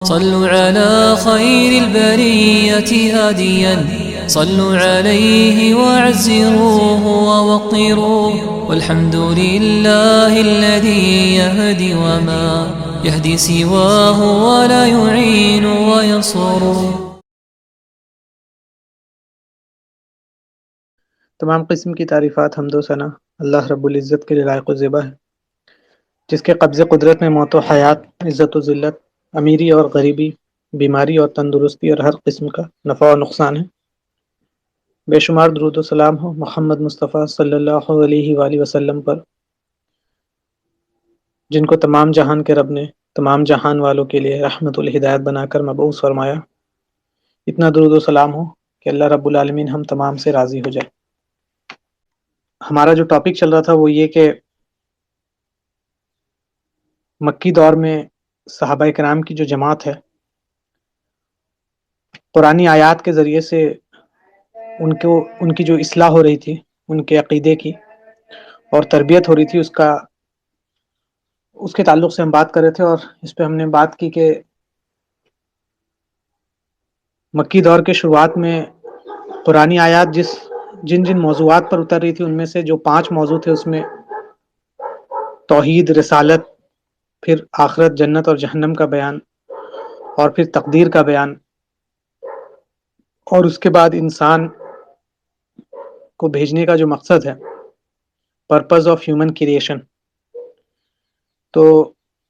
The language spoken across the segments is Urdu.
صلوا على خير البرية هاديا، صلوا عليه وعزروه ووقروه، والحمد لله الذي يهدي وما يهدي سواه ولا يعين وينصر. تمام قسم کی تعریفات حمد و ثنا اللہ رب العزت کے لیے لائق و زیبا ہے، جس کے قبض قدرت میں موت و حیات، عزت و ذلت، امیری اور غریبی، بیماری اور تندرستی اور ہر قسم کا نفع و نقصان ہے۔ بے شمار درود و سلام ہو محمد مصطفیٰ صلی اللہ علیہ وآلہ وسلم پر، جن کو تمام جہان کے رب نے تمام جہان والوں کے لیے رحمت الہدایت بنا کر مبعوث فرمایا۔ اتنا درود و سلام ہو کہ اللہ رب العالمین ہم تمام سے راضی ہو جائے۔ ہمارا جو ٹاپک چل رہا تھا وہ یہ کہ مکی دور میں صحابہ کرام کی جو جماعت ہے، قرآنی آیات کے ذریعے سے ان کی جو اصلاح ہو رہی تھی، ان کے عقیدے کی اور تربیت ہو رہی تھی، اس کے تعلق سے ہم بات کر رہے تھے، اور اس پہ ہم نے بات کی کہ مکی دور کے شروعات میں قرآنی آیات جن موضوعات پر اتر رہی تھی، ان میں سے جو 5 موضوع تھے، اس میں توحید، رسالت، پھر آخرت، جنت اور جہنم کا بیان، اور پھر تقدیر کا بیان، اور اس کے بعد انسان کو بھیجنے کا جو مقصد ہے، پرپز آف ہیومن کریشن۔ تو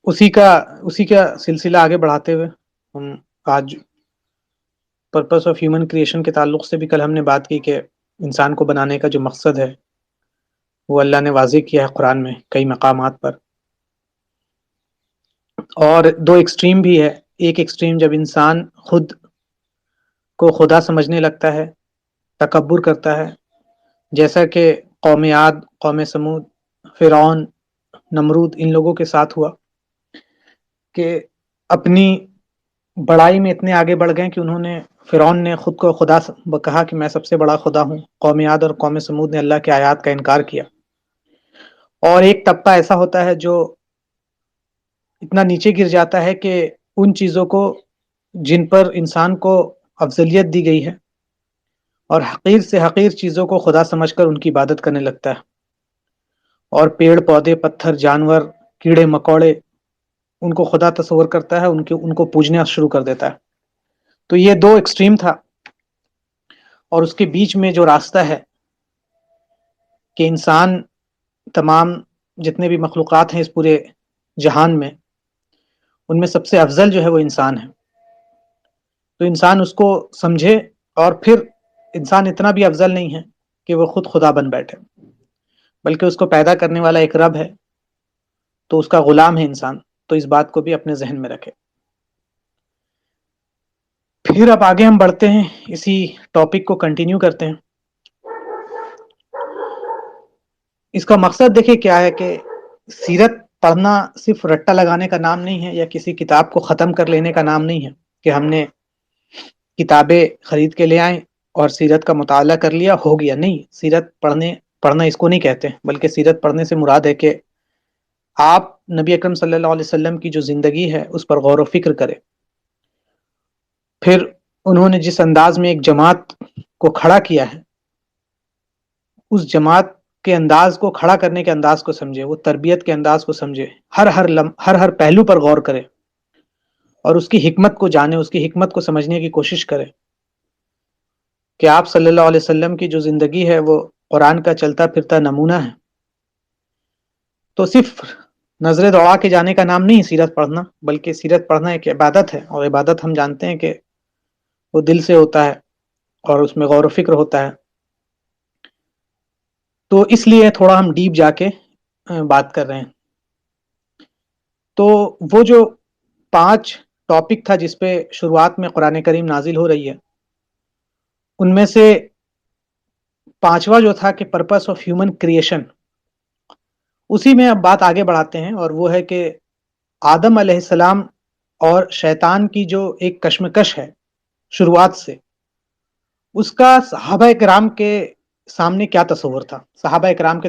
اسی کا سلسلہ آگے بڑھاتے ہوئے ہم آج پرپز آف ہیومن کریشن کے تعلق سے بھی کل ہم نے بات کی کہ انسان کو بنانے کا جو مقصد ہے وہ اللہ نے واضح کیا ہے قرآن میں کئی مقامات پر، اور 2 ایکسٹریم بھی ہے۔ ایک ایکسٹریم جب انسان خود کو خدا سمجھنے لگتا ہے، تکبر کرتا ہے، جیسا کہ قوم عاد، قوم سمود، فرعون، نمرود، ان لوگوں کے ساتھ ہوا کہ اپنی بڑائی میں اتنے آگے بڑھ گئے کہ فرعون نے خود کو خدا کہا کہ میں سب سے بڑا خدا ہوں۔ قوم عاد اور قوم سمود نے اللہ کے آیات کا انکار کیا۔ اور ایک طبقہ ایسا ہوتا ہے جو اتنا نیچے گر جاتا ہے کہ ان چیزوں کو جن پر انسان کو افضلیت دی گئی ہے اور حقیر سے حقیر چیزوں کو خدا سمجھ کر ان کی عبادت کرنے لگتا ہے، اور پیڑ پودے، پتھر، جانور، کیڑے مکوڑے، ان کو خدا تصور کرتا ہے، ان کو پوجنا شروع کر دیتا ہے۔ تو یہ 2 ایکسٹریم تھا، اور اس کے بیچ میں جو راستہ ہے کہ انسان، تمام جتنے بھی مخلوقات ہیں اس پورے جہان میں، ان میں سب سے افضل جو ہے وہ انسان ہے۔ تو انسان اس کو سمجھے، اور پھر انسان اتنا بھی افضل نہیں ہے کہ وہ خود خدا بن بیٹھے، بلکہ اس کو پیدا کرنے والا ایک رب ہے، تو اس کا غلام ہے انسان۔ تو اس بات کو بھی اپنے ذہن میں رکھے۔ پھر اب آگے ہم بڑھتے ہیں، اسی ٹاپک کو کنٹینیو کرتے ہیں۔ اس کا مقصد دیکھیں کیا ہے کہ سیرت پڑھنا صرف رٹا لگانے کا نام نہیں ہے، یا کسی کتاب کو ختم کر لینے کا نام نہیں ہے کہ ہم نے کتابیں خرید کے لے آئیں اور سیرت کا مطالعہ کر لیا، ہو گیا۔ نہیں، سیرت پڑھنا اس کو نہیں کہتے، بلکہ سیرت پڑھنے سے مراد ہے کہ آپ نبی اکرم صلی اللہ علیہ وسلم کی جو زندگی ہے اس پر غور و فکر کریں۔ پھر انہوں نے جس انداز میں ایک جماعت کو کھڑا کیا ہے، اس جماعت کے انداز کو، کھڑا کرنے کے انداز کو سمجھے، وہ تربیت کے انداز کو سمجھے، ہر پہلو پر غور کرے، اور اس کی حکمت کو جانے، اس کی حکمت کو سمجھنے کی کوشش کرے کہ آپ صلی اللہ علیہ وسلم کی جو زندگی ہے وہ قرآن کا چلتا پھرتا نمونہ ہے۔ تو صرف نظریں دوڑا کے جانے کا نام نہیں سیرت پڑھنا، بلکہ سیرت پڑھنا ایک عبادت ہے، اور عبادت ہم جانتے ہیں کہ وہ دل سے ہوتا ہے اور اس میں غور و فکر ہوتا ہے۔ تو اس لیے تھوڑا ہم ڈیپ جا کے بات کر رہے ہیں۔ تو وہ جو 5 ٹاپک تھا جس پہ شروعات میں قرآن کریم نازل ہو رہی ہے، ان میں سے 5واں جو تھا کہ پرپس آف ہیومن کریشن، اسی میں اب بات آگے بڑھاتے ہیں، اور وہ ہے کہ آدم علیہ السلام اور شیطان کی جو ایک کشمکش ہے شروعات سے، اس کا صحابہ کرام کے سامنے کیا تصور تھا، صحابہ کرام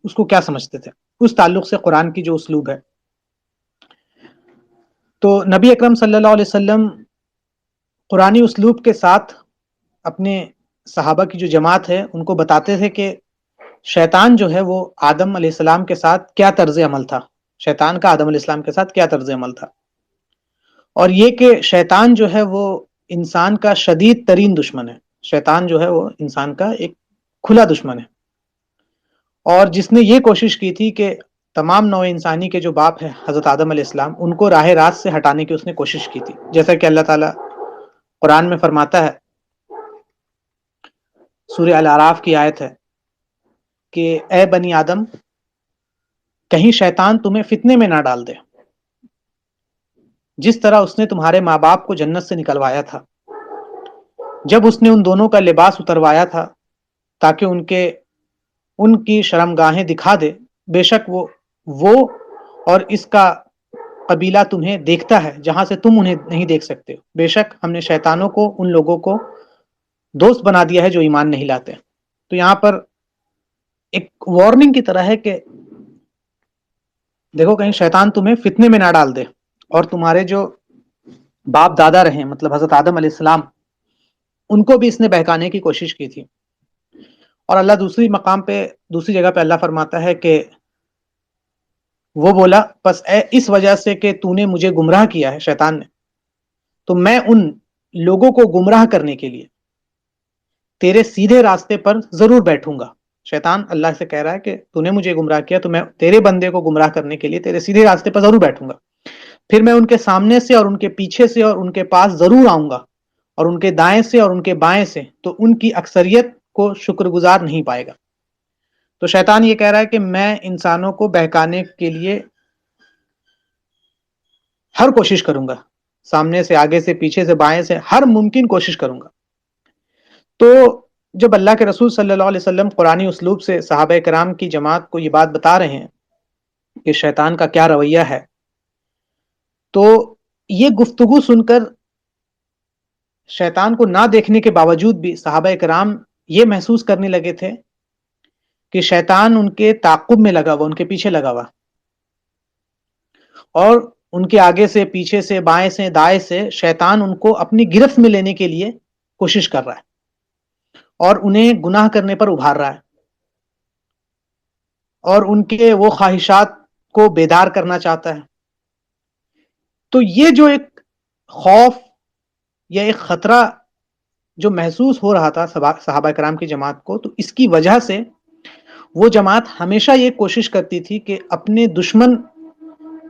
اس کو کیا سمجھتے تھے، اس تعلق سے قرآن کی جو اسلوب ہے۔ تو نبی اکرم صلی اللہ علیہ وسلم قرآنی اسلوب کے ساتھ اپنے صحابہ کی جو جماعت ہے ان کو بتاتے تھے کہ شیطان جو ہے وہ آدم علیہ السلام کے ساتھ کیا طرز عمل تھا، شیطان کا آدم علیہ السلام کے ساتھ کیا طرز عمل تھا، اور یہ کہ شیطان جو ہے وہ انسان کا شدید ترین دشمن ہے، شیطان جو ہے وہ انسان کا ایک کھلا دشمن ہے، اور جس نے یہ کوشش کی تھی کہ تمام نوع انسانی کے جو باپ ہے حضرت آدم علیہ السلام ان کو راہ راست سے ہٹانے کی اس نے کوشش کی تھی، جیسا کہ اللہ تعالیٰ قرآن میں فرماتا ہے، سورہ الاعراف کی آیت ہے کہ اے بنی آدم کہیں شیطان تمہیں فتنے میں نہ ڈال دے، جس طرح اس نے تمہارے ماں باپ کو جنت سے نکلوایا تھا جب اس نے ان دونوں کا لباس اتروایا تھا تاکہ ان کی شرمگاہیں دکھا دے، بے شک وہ اور اس کا قبیلہ تمہیں دیکھتا ہے جہاں سے تم انہیں نہیں دیکھ سکتے، بے شک ہم نے شیطانوں کو ان لوگوں کو دوست بنا دیا ہے جو ایمان نہیں لاتے۔ تو یہاں پر ایک وارننگ کی طرح ہے کہ دیکھو کہیں شیطان تمہیں فتنے میں نہ ڈال دے، اور تمہارے جو باپ دادا رہے مطلب حضرت آدم علیہ السلام ان کو بھی اس نے بہکانے کی کوشش کی تھی۔ اور اللہ دوسری جگہ پہ اللہ فرماتا ہے کہ وہ بولا پس اس وجہ سے کہ تو نے مجھے گمراہ کیا ہے، شیطان نے، تو میں ان لوگوں کو گمراہ کرنے کے لیے تیرے سیدھے راستے پر ضرور بیٹھوں گا۔ شیطان اللہ سے کہہ رہا ہے کہ تو نے مجھے گمراہ کیا تو میں تیرے بندے کو گمراہ کرنے کے لیے تیرے سیدھے راستے پر ضرور بیٹھوں گا، پھر میں ان کے سامنے سے اور ان کے پیچھے سے اور ان کے پاس ضرور آؤں گا، اور ان کے دائیں سے اور ان کے بائیں سے، تو ان کی اکثریت کو شکر گزار نہیں پائے گا۔ تو شیطان یہ کہہ رہا ہے کہ میں انسانوں کو بہکانے کے لیے ہر کوشش کروں گا، سامنے سے، آگے سے، پیچھے سے، بائیں سے، ہر ممکن کوشش کروں گا۔ تو جب اللہ کے رسول صلی اللہ علیہ وسلم قرآنی اسلوب سے صحابہ کرام کی جماعت کو یہ بات بتا رہے ہیں کہ شیطان کا کیا رویہ ہے، تو یہ گفتگو سن کر شیطان کو نہ دیکھنے کے باوجود بھی صحابہ کرام یہ محسوس کرنے لگے تھے کہ شیطان ان کے تعاقب میں لگا ہوا، ان کے پیچھے لگا ہوا، اور ان کے آگے سے، پیچھے سے، بائیں سے، دائیں سے شیطان ان کو اپنی گرفت میں لینے کے لیے کوشش کر رہا ہے اور انہیں گناہ کرنے پر ابھار رہا ہے، اور ان کے وہ خواہشات کو بیدار کرنا چاہتا ہے۔ تو یہ جو ایک خوف یا ایک خطرہ جو محسوس ہو رہا تھا صحابہ کرام کی جماعت کو، تو اس کی وجہ سے وہ جماعت ہمیشہ یہ کوشش کرتی تھی کہ اپنے دشمن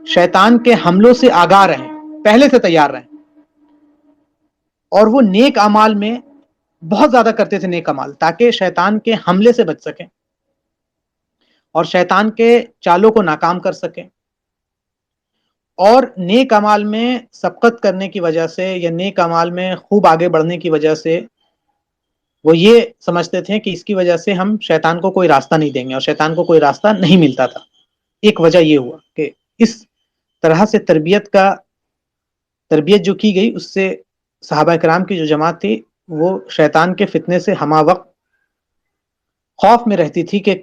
شیطان کے حملوں سے آگاہ رہیں، پہلے سے تیار رہیں، اور وہ نیک اعمال میں بہت زیادہ کرتے تھے، نیک اعمال، تاکہ شیطان کے حملے سے بچ سکیں اور شیطان کے چالوں کو ناکام کر سکیں، اور نیک اعمال میں سبقت کرنے کی وجہ سے یا نیک اعمال میں خوب آگے بڑھنے کی وجہ سے وہ یہ سمجھتے تھے کہ اس کی وجہ سے ہم شیطان کو کوئی راستہ نہیں دیں گے، اور شیطان کو کوئی راستہ نہیں ملتا تھا۔ ایک وجہ یہ ہوا کہ اس طرح سے تربیت جو کی گئی، اس سے صحابہ کرام کی جو جماعت تھی وہ شیطان کے فتنے سے ہمہ وقت خوف میں رہتی تھی کہ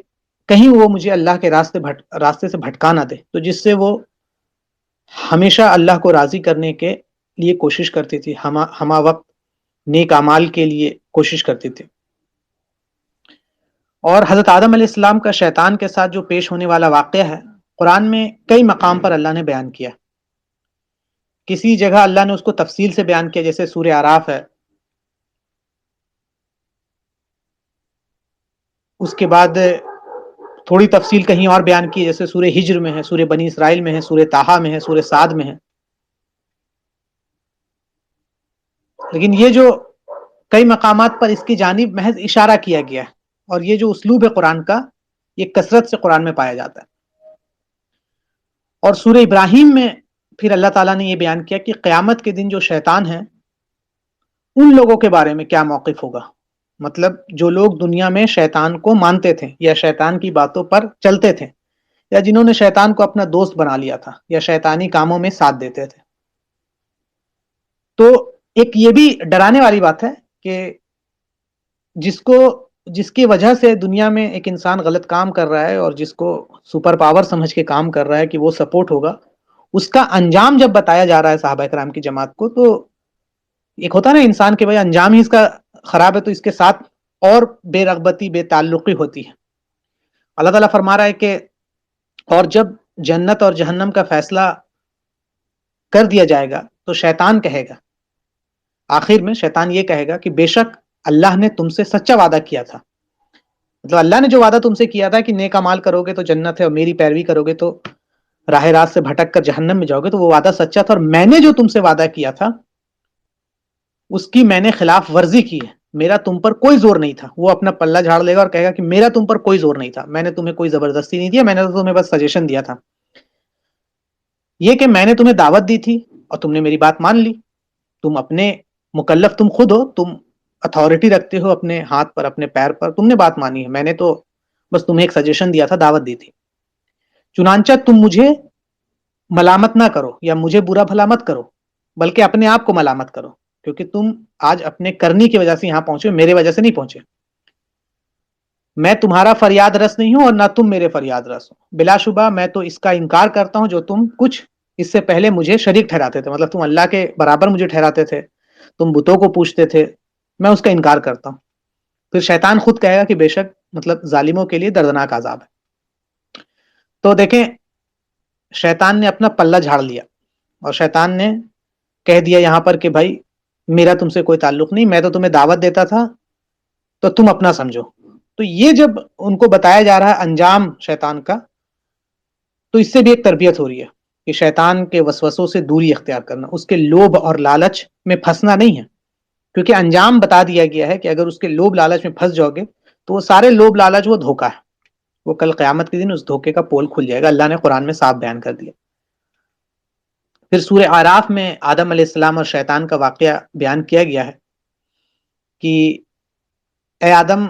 کہیں وہ مجھے اللہ کے راستے سے بھٹکا نہ دے، تو جس سے وہ ہمیشہ اللہ کو راضی کرنے کے لیے کوشش کرتی تھی، ہمہ وقت نیک اعمال کے لیے کوشش کرتی تھی۔ اور حضرت آدم علیہ السلام کا شیطان کے ساتھ جو پیش ہونے والا واقعہ ہے، قرآن میں کئی مقام پر اللہ نے بیان کیا، کسی جگہ اللہ نے اس کو تفصیل سے بیان کیا، جیسے سورہ اعراف ہے، اس کے بعد تھوڑی تفصیل کہیں اور بیان کی، جیسے سورہ ہجر میں ہے، سورہ بنی اسرائیل میں ہے، سورہ طٰہٰ میں ہے، سورہ صاد میں ہے۔ لیکن یہ جو کئی مقامات پر اس کی جانب محض اشارہ کیا گیا ہے، اور یہ جو اسلوب ہے قرآن کا، یہ کثرت سے قرآن میں پایا جاتا ہے۔ اور سورہ ابراہیم میں پھر اللہ تعالیٰ نے یہ بیان کیا کہ قیامت کے دن جو شیطان ہیں ان لوگوں کے بارے میں کیا موقف ہوگا، مطلب جو لوگ دنیا میں شیطان کو مانتے تھے یا شیطان کی باتوں پر چلتے تھے، یا جنہوں نے شیطان کو اپنا دوست بنا لیا تھا یا شیطانی کاموں میں ساتھ دیتے تھے۔ تو ایک یہ بھی ڈرانے والی بات ہے کہ جس کی وجہ سے دنیا میں ایک انسان غلط کام کر رہا ہے اور جس کو سپر پاور سمجھ کے کام کر رہا ہے کہ وہ سپورٹ ہوگا، اس کا انجام جب بتایا جا رہا ہے صحابہ کرام کی جماعت کو، تو ایک ہوتا ہے نا انسان کے بھائی انجام ہی اس کا خراب ہے، تو اس کے ساتھ اور بے رغبتی، بے تعلقی ہوتی ہے۔ اللہ تعالیٰ فرما رہا ہے کہ اور جب جنت اور جہنم کا فیصلہ کر دیا جائے گا تو شیطان کہے گا، آخر میں شیطان یہ کہے گا کہ بے شک اللہ نے تم سے سچا وعدہ کیا تھا، مطلب اللہ نے جو وعدہ تم سے کیا تھا کہ نیک اعمال کرو گے تو جنت ہے، اور میری پیروی کرو گے تو راہ راست سے بھٹک کر جہنم میں جاؤ گے، تو وہ وعدہ سچا تھا، اور میں نے جو تم سے وعدہ کیا تھا اس کی میں نے خلاف ورزی کی ہے، میرا تم پر کوئی زور نہیں تھا۔ وہ اپنا پلہ جھاڑ لے گا اور کہے گا کہ میرا تم پر کوئی زور نہیں تھا، میں نے تمہیں کوئی زبردستی نہیں دیا، میں نے تو تمہیں بس سجیشن دیا تھا، یہ کہ میں نے تمہیں دعوت دی تھی اور تم نے میری بات مان لی، تم اپنے مکلف تم خود ہو، تم اتھارٹی رکھتے ہو اپنے ہاتھ پر، اپنے پیر پر، تم نے بات مانی ہے، میں نے تو بس تمہیں ایک سجیشن دیا تھا، دعوت دی تھی، چنانچہ تم مجھے ملامت نہ کرو یا مجھے برا بھلا مت کرو، بلکہ اپنے آپ کو ملامت کرو، کیونکہ تم آج اپنے کرنی کی وجہ سے یہاں پہنچے، میرے وجہ سے نہیں پہنچے، میں تمہارا فریاد رس نہیں ہوں اور نہ تم میرے فریاد رس ہو، بلا شبہ میں تو اس کا انکار کرتا ہوں جو تم کچھ اس سے پہلے مجھے شریک ٹھہراتے تھے، مطلب تم اللہ کے برابر مجھے ٹھہراتے تھے، تم بتوں کو پوچھتے تھے، میں اس کا انکار کرتا ہوں۔ پھر شیطان خود کہے گا کہ بے شک مطلب ظالموں کے لیے دردناک عذاب ہے۔ تو دیکھیں شیطان نے اپنا پلہ جھاڑ لیا اور شیطان نے کہہ دیا یہاں پر کہ بھائی میرا تم سے کوئی تعلق نہیں، میں تو تمہیں دعوت دیتا تھا تو تم اپنا سمجھو۔ تو یہ جب ان کو بتایا جا رہا ہے انجام شیطان کا، تو اس سے بھی ایک تربیت ہو رہی ہے کہ شیطان کے وسوسوں سے دوری اختیار کرنا، اس کے لوبھ اور لالچ میں پھنسنا نہیں ہے، کیونکہ انجام بتا دیا گیا ہے کہ اگر اس کے لوبھ لالچ میں پھنس جاؤ گے تو وہ سارے لوبھ لالچ وہ دھوکا ہے، وہ کل قیامت کے دن اس دھوکے کا پول کھل جائے گا، اللہ نے قرآن میں صاف بیان کر دیا۔ پھر سورہ اعراف میں آدم علیہ السلام اور شیطان کا واقعہ بیان کیا گیا ہے کہ اے آدم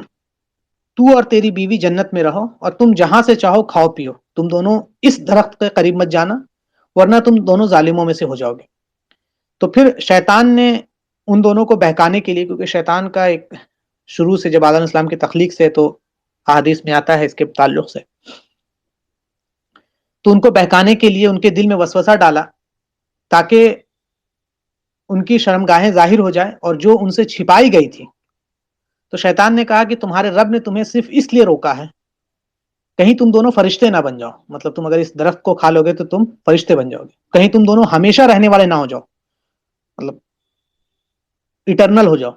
تو اور تیری بیوی جنت میں رہو اور تم جہاں سے چاہو کھاؤ پیو، تم دونوں اس درخت کے قریب مت جانا ورنہ تم دونوں ظالموں میں سے ہو جاؤ گے۔ تو پھر شیطان نے ان دونوں کو بہکانے کے لیے، کیونکہ شیطان کا ایک شروع سے جب آدم علیہ السلام کی تخلیق سے تو احادیث میں آتا ہے اس کے تعلق سے، تو ان کو بہکانے کے لیے ان کے دل میں وسوسہ ڈالا تاکہ ان کی شرمگاہیں ظاہر ہو جائے اور جو ان سے چھپائی گئی تھی۔ تو شیطان نے کہا کہ تمہارے رب نے تمہیں صرف اس لیے روکا ہے کہیں تم دونوں فرشتے نہ بن جاؤ، مطلب تم اگر اس درخت کو کھا لو گے تو تم فرشتے بن جاؤ گے، کہیں تم دونوں ہمیشہ رہنے والے نہ ہو جاؤ، مطلب اٹرنل ہو جاؤ۔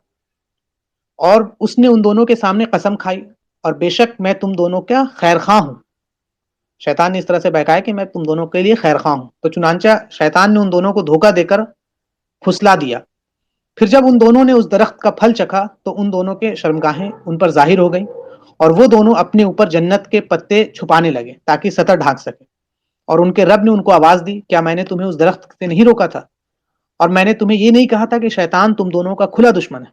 اور اس نے ان دونوں کے سامنے قسم کھائی اور بے شک میں تم دونوں کا خیر خواہ ہوں، شیطان نے اس طرح سے بہکایا کہ میں تم دونوں کے لیے خیر خواہ ہوں، تو چنانچہ شیطان نے ان دونوں کو دھوکہ دے کر پھسلا دیا۔ پھر جب ان دونوں نے اس درخت کا پھل چکھا تو ان دونوں کے شرمگاہیں ان پر ظاہر ہو گئیں اور وہ دونوں اپنے اوپر جنت کے پتے چھپانے لگے تاکہ سطر ڈھانک سکے، اور ان کے رب نے ان کو آواز دی کیا میں نے تمہیں اس درخت سے نہیں روکا تھا اور میں نے تمہیں یہ نہیں کہا تھا کہ شیطان تم دونوں کا کھلا دشمن ہے؟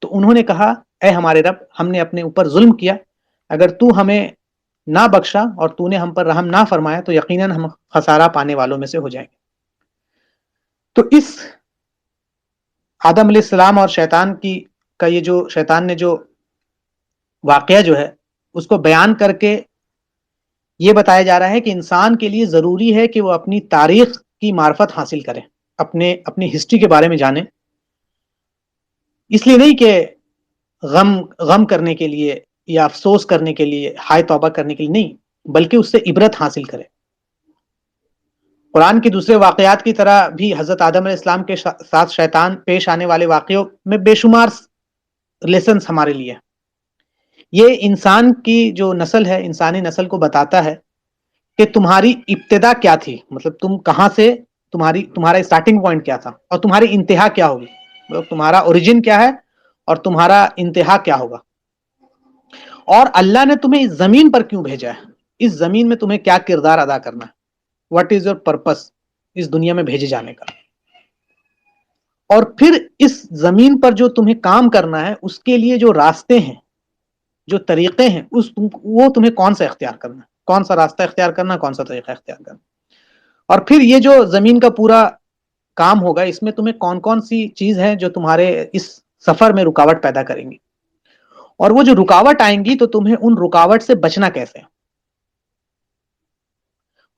تو انہوں نے کہا اے ہمارے رب ہم نے اپنے اوپر ظلم کیا، اگر تو ہمیں نہ بخشا اور تو نے ہم پر رحم نہ فرمایا تو یقیناً ہم خسارہ پانے والوں میں سے ہو جائیں گے۔ تو اس آدم علیہ السلام اور شیطان کا یہ جو شیطان نے جو واقعہ جو ہے اس کو بیان کر کے یہ بتایا جا رہا ہے کہ انسان کے لیے ضروری ہے کہ وہ اپنی تاریخ کی معرفت حاصل کرے، اپنی ہسٹری کے بارے میں جانے، اس لیے نہیں کہ غم کرنے کے لیے یا افسوس کرنے کے لیے، ہائے توبہ کرنے کے لیے نہیں، بلکہ اس سے عبرت حاصل کرے۔ قرآن کے دوسرے واقعات کی طرح بھی حضرت آدم علیہ السلام کے ساتھ شیطان پیش آنے والے واقعوں میں بے شمار لیسنز ہمارے لیے۔ یہ انسان کی جو نسل ہے، انسانی نسل کو بتاتا ہے کہ تمہاری ابتدا کیا تھی، مطلب تم کہاں سے، تمہارا اسٹارٹنگ پوائنٹ کیا تھا اور تمہاری انتہا کیا ہوگی، مطلب تمہارا اوریجن کیا ہے اور تمہارا انتہا کیا ہوگا، اور اللہ نے تمہیں اس زمین پر کیوں بھیجا ہے، اس زمین میں تمہیں کیا کردار ادا کرنا ہے، واٹ از یور پرپس اس دنیا میں بھیجے جانے کا، اور پھر اس زمین پر جو تمہیں کام کرنا ہے اس کے لیے جو راستے ہیں، جو طریقے ہیں، وہ تمہیں کون سا اختیار کرنا ہے، کون سا راستہ اختیار کرنا، کون سا طریقہ اختیار کرنا، اور پھر یہ جو زمین کا پورا کام ہوگا اس میں تمہیں کون کون سی چیز ہے جو تمہارے اس سفر میں رکاوٹ پیدا کریں گی، اور وہ جو رکاوٹ آئیں گی تو تمہیں ان رکاوٹ سے بچنا کیسے،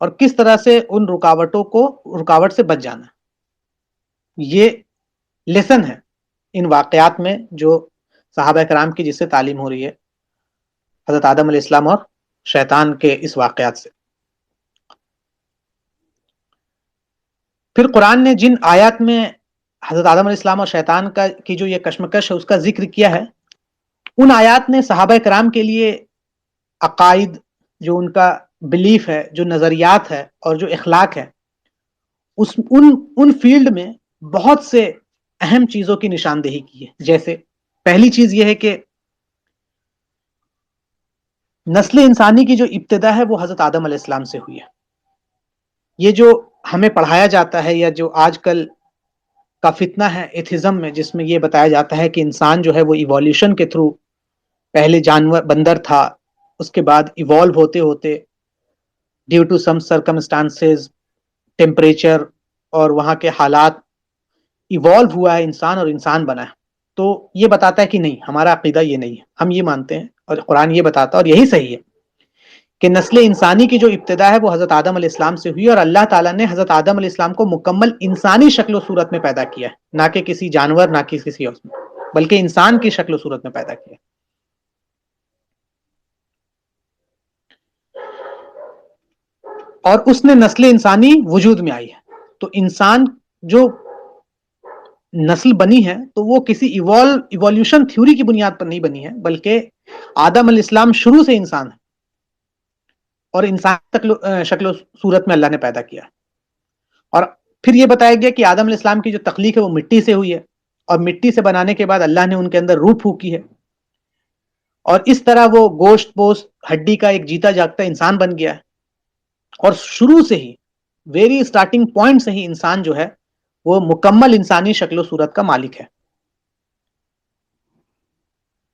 اور کس طرح سے ان رکاوٹ سے بچ جانا ہے۔ یہ لیسن ہے ان واقعات میں جو صحابہ کرام کی جس سے تعلیم ہو رہی ہے، حضرت آدم علیہ السلام اور شیطان کے اس واقعات سے۔ پھر قرآن نے جن آیات میں حضرت آدم علیہ السلام اور شیطان کی جو یہ کشمکش ہے اس کا ذکر کیا ہے، ان آیات نے صحابہ کرام کے لیے عقائد، جو ان کا بلیف ہے، جو نظریات ہے اور جو اخلاق ہے، ان فیلڈ میں بہت سے اہم چیزوں کی نشاندہی کی ہے۔ جیسے پہلی چیز یہ ہے کہ نسل انسانی کی جو ابتدا ہے وہ حضرت آدم علیہ السلام سے ہوئی ہے۔ یہ جو ہمیں پڑھایا جاتا ہے یا جو آج کل کا فتنہ ہے ایتھزم میں، جس میں یہ بتایا جاتا ہے کہ انسان جو ہے وہ ایولیوشن کے تھرو پہلے جانور بندر تھا، اس کے بعد ایوالو ہوتے ہوتے due to some circumstances, temperature اور وہاں کے حالات، ایوالو ہوا ہے انسان اور انسان بنا ہے۔ تو یہ بتاتا ہے کہ نہیں، ہمارا عقیدہ یہ نہیں ہے، ہم یہ مانتے ہیں اور قرآن یہ بتاتا ہے اور یہی صحیح ہے کہ نسل انسانی کی جو ابتدا ہے وہ حضرت آدم علیہ السلام سے ہوئی، اور اللہ تعالیٰ نے حضرت آدم علیہ السلام کو مکمل انسانی شکل و صورت میں پیدا کیا ہے، نہ کہ کسی جانور، نہ کہ کسی اور میں، بلکہ انسان کی شکل و صورت میں پیدا کیا۔ اور اس نے نسل انسانی وجود میں آئی ہے۔ تو انسان جو نسل بنی ہے تو وہ کسی ایولیوشن تھیوری کی بنیاد پر نہیں بنی ہے، بلکہ آدم علیہ السلام شروع سے انسان ہے اور انسان شکل و صورت میں اللہ نے پیدا کیا۔ اور پھر یہ بتایا گیا کہ آدم علیہ السلام کی جو تخلیق ہے وہ مٹی سے ہوئی ہے، اور مٹی سے بنانے کے بعد اللہ نے ان کے اندر روح پھونکی ہے، اور اس طرح وہ گوشت پوست ہڈی کا ایک جیتا جاگتا انسان بن گیا ہے۔ اور شروع سے ہی، ویری سٹارٹنگ پوائنٹ سے ہی انسان جو ہے وہ مکمل انسانی شکل و صورت کا مالک ہے۔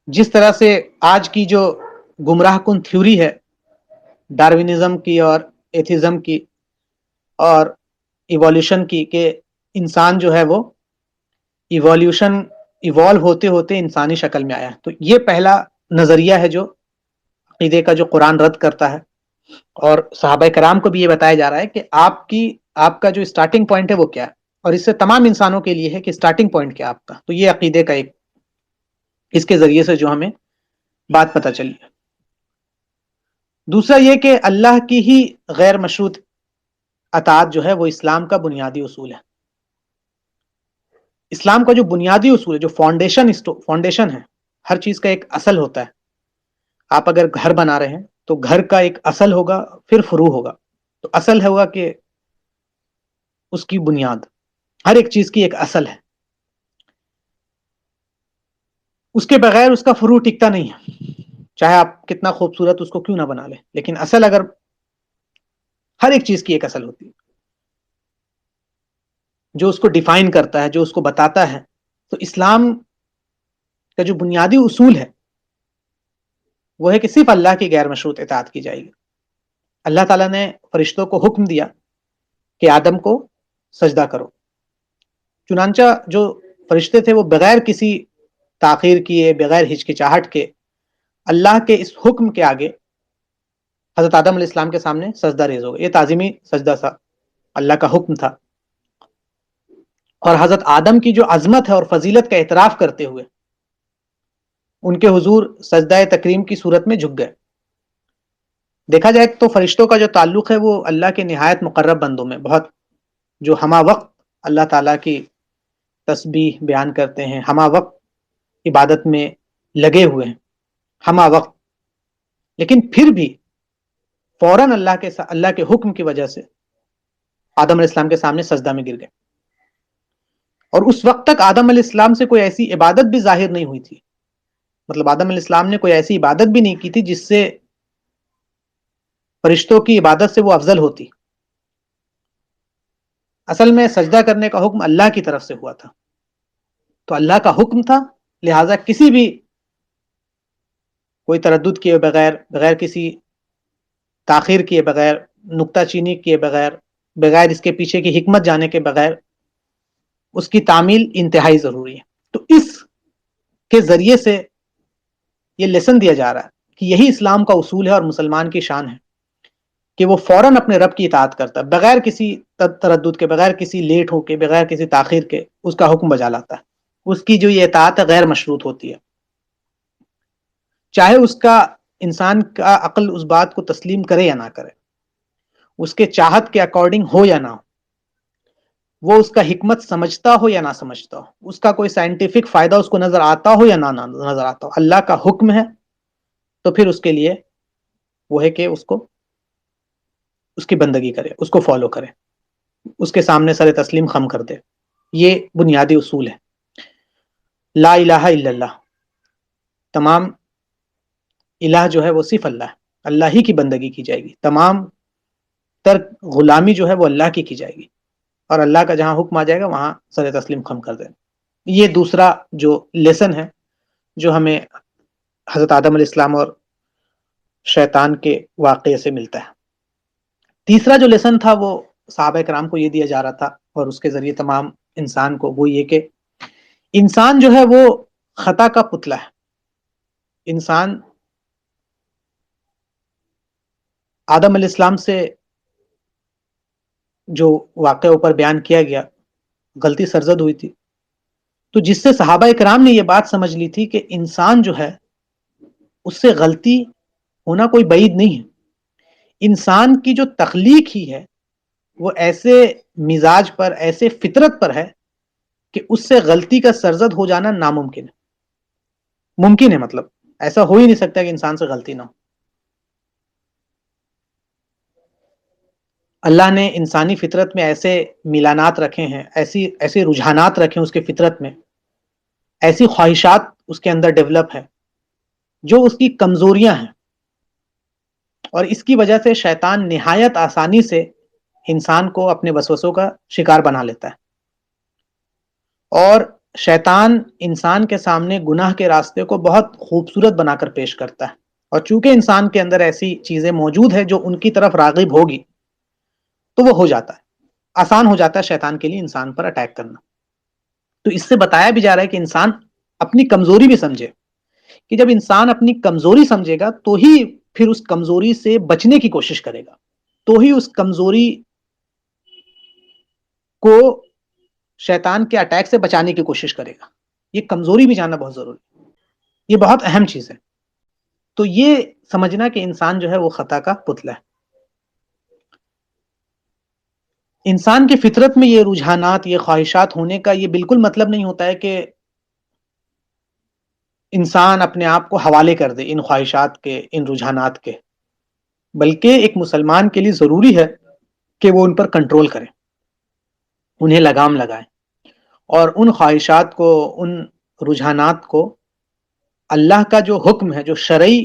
جس طرح سے آج کی جو گمراہ کن تھیوری ہے ڈاروینزم کی اور ایتھزم کی اور ایولیوشن کی، کہ انسان جو ہے وہ ایوالو ہوتے ہوتے انسانی شکل میں آیا، تو یہ پہلا نظریہ ہے جو عقیدے کا جو قرآن رد کرتا ہے، اور صحابہ کرام کو بھی یہ بتایا جا رہا ہے کہ آپ کا جو اسٹارٹنگ پوائنٹ ہے وہ کیا ہے، اور اس سے تمام انسانوں کے لیے ہے کہ اسٹارٹنگ پوائنٹ کیا آپ کا۔ تو یہ عقیدے کا ایک، اس کے ذریعے سے جو ہمیں بات پتہ چلی۔ دوسرا یہ کہ اللہ کی ہی غیر مشروط اطاعت جو ہے وہ اسلام کا بنیادی اصول ہے۔ اسلام کا جو بنیادی اصول ہے، جو فاؤنڈیشن ہے، ہر چیز کا ایک اصل ہوتا ہے۔ آپ اگر گھر بنا رہے ہیں تو گھر کا ایک اصل ہوگا، پھر فروع ہوگا۔ تو اصل ہوگا کہ اس کی بنیاد، ہر ایک چیز کی ایک اصل ہے، اس کے بغیر اس کا فروع ٹکتا نہیں ہے، چاہے آپ کتنا خوبصورت اس کو کیوں نہ بنا لیں، لیکن اصل، اگر ہر ایک چیز کی ایک اصل ہوتی ہے جو اس کو ڈیفائن کرتا ہے، جو اس کو بتاتا ہے۔ تو اسلام کا جو بنیادی اصول ہے وہ ہے کہ صرف اللہ کی غیر مشروط اطاعت کی جائے گی۔ اللہ تعالیٰ نے فرشتوں کو حکم دیا کہ آدم کو سجدہ کرو، چنانچہ جو فرشتے تھے وہ بغیر کسی تاخیر کیے، بغیر ہچکچاہٹ کے، اللہ کے اس حکم کے آگے حضرت آدم علیہ السلام کے سامنے سجدہ ریز ہو گئے۔ یہ تعظیمی سجدہ تھا، اللہ کا حکم تھا، اور حضرت آدم کی جو عظمت ہے اور فضیلت کا اعتراف کرتے ہوئے ان کے حضور سجدہ تکریم کی صورت میں جھک گئے۔ دیکھا جائے تو فرشتوں کا جو تعلق ہے وہ اللہ کے نہایت مقرب بندوں میں، بہت جو ہمہ وقت اللہ تعالیٰ کی تسبیح بیان کرتے ہیں، ہمہ وقت عبادت میں لگے ہوئے ہیں، ہمہ وقت، لیکن پھر بھی فوراً اللہ کے حکم کی وجہ سے آدم علیہ السلام کے سامنے سجدہ میں گر گئے، اور اس وقت تک آدم علیہ السلام سے کوئی ایسی عبادت بھی ظاہر نہیں ہوئی تھی، مطلب آدم علیہ السلام نے کوئی ایسی عبادت بھی نہیں کی تھی جس سے فرشتوں کی عبادت سے وہ افضل ہوتی۔ اصل میں سجدہ کرنے کا حکم اللہ کی طرف سے ہوا تھا، تو اللہ کا حکم تھا، لہٰذا کسی بھی کوئی تردد کیے بغیر، بغیر کسی تاخیر کیے بغیر، نکتہ چینی کیے بغیر، بغیر اس کے پیچھے کی حکمت جانے کے بغیر اس کی تعمیل انتہائی ضروری ہے۔ تو اس کے ذریعے سے یہ لیسن دیا جا رہا ہے کہ یہی اسلام کا اصول ہے اور مسلمان کی شان ہے کہ وہ فوراً اپنے رب کی اطاعت کرتا ہے، بغیر کسی تردد کے، بغیر کسی لیٹ ہو کے، بغیر کسی تاخیر کے اس کا حکم بجا لاتا ہے۔ اس کی جو یہ اطاعت ہے غیر مشروط ہوتی ہے، چاہے اس کا انسان کا عقل اس بات کو تسلیم کرے یا نہ کرے، اس کے چاہت کے اکارڈنگ ہو یا نہ ہو، وہ اس کا حکمت سمجھتا ہو یا نہ سمجھتا ہو، اس کا کوئی سائنٹیفک فائدہ اس کو نظر آتا ہو یا نہ نظر آتا ہو، اللہ کا حکم ہے تو پھر اس کے لیے وہ ہے کہ اس کو اس کی بندگی کرے، اس کو فالو کرے، اس کے سامنے سر تسلیم خم کر دے۔ یہ بنیادی اصول ہے۔ لا الہ الا اللہ، تمام الہ جو ہے وہ صرف اللہ ہے، اللہ ہی کی بندگی کی جائے گی، تمام تر غلامی جو ہے وہ اللہ کی جائے گی، اور اللہ کا جہاں حکم آ جائے گا وہاں سر تسلیم خم کر دیں۔ یہ دوسرا جو لیسن ہے جو ہمیں حضرت آدم علیہ السلام اور شیطان کے واقعے سے ملتا ہے۔ تیسرا جو لیسن تھا وہ صحابہ کرام کو یہ دیا جا رہا تھا، اور اس کے ذریعے تمام انسان کو، وہ یہ کہ انسان جو ہے وہ خطا کا پتلا ہے۔ انسان آدم علیہ السلام سے جو واقعہ اوپر بیان کیا گیا، غلطی سرزد ہوئی تھی، تو جس سے صحابہ کرام نے یہ بات سمجھ لی تھی کہ انسان جو ہے اس سے غلطی ہونا کوئی بعید نہیں ہے۔ انسان کی جو تخلیق ہی ہے وہ ایسے مزاج پر، ایسے فطرت پر ہے کہ اس سے غلطی کا سرزد ہو جانا ناممکن ہے، ممکن ہے، مطلب ایسا ہو ہی نہیں سکتا کہ انسان سے غلطی نہ ہو۔ اللہ نے انسانی فطرت میں ایسے میلانات رکھے ہیں، ایسے رجحانات رکھے ہیں اس کے فطرت میں، ایسی خواہشات اس کے اندر ڈیولپ ہے جو اس کی کمزوریاں ہیں، اور اس کی وجہ سے شیطان نہایت آسانی سے انسان کو اپنے وسوسوں کا شکار بنا لیتا ہے، اور شیطان انسان کے سامنے گناہ کے راستے کو بہت خوبصورت بنا کر پیش کرتا ہے، اور چونکہ انسان کے اندر ایسی چیزیں موجود ہیں جو ان کی طرف راغب ہوگی تو وہ ہو جاتا ہے، آسان ہو جاتا ہے شیطان کے لیے انسان پر اٹیک کرنا۔ تو اس سے بتایا بھی جا رہا ہے کہ انسان اپنی کمزوری بھی سمجھے، کہ جب انسان اپنی کمزوری سمجھے گا تو ہی پھر اس کمزوری سے بچنے کی کوشش کرے گا، تو ہی اس کمزوری کو شیطان کے اٹیک سے بچانے کی کوشش کرے گا۔ یہ کمزوری بھی جاننا بہت ضروری ہے، یہ بہت اہم چیز ہے۔ تو یہ سمجھنا کہ انسان جو ہے وہ خطا کا پتلا ہے۔ انسان کی فطرت میں یہ رجحانات، یہ خواہشات ہونے کا یہ بالکل مطلب نہیں ہوتا ہے کہ انسان اپنے آپ کو حوالے کر دے ان خواہشات کے، ان رجحانات کے، بلکہ ایک مسلمان کے لیے ضروری ہے کہ وہ ان پر کنٹرول کرے، انہیں لگام لگائے، اور ان خواہشات کو، ان رجحانات کو اللہ کا جو حکم ہے، جو شرعی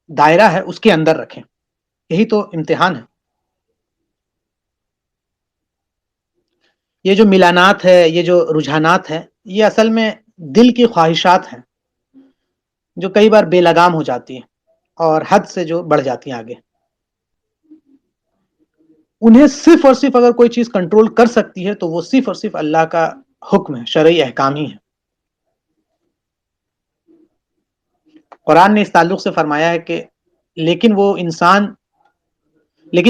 دائرہ ہے اس کے اندر رکھیں۔ یہی تو امتحان ہے۔ یہ جو ملانات ہے، یہ جو رجحانات ہیں، یہ اصل میں دل کی خواہشات ہیں جو کئی بار بے لگام ہو جاتی ہیں اور حد سے جو بڑھ جاتی ہیں آگے۔ انہیں صرف اور صرف اگر کوئی چیز کنٹرول کر سکتی ہے تو وہ صرف اور صرف اللہ کا حکم ہے، شرعی احکام ہی ہے۔ قرآن نے اس تعلق سے فرمایا ہے کہ لیکن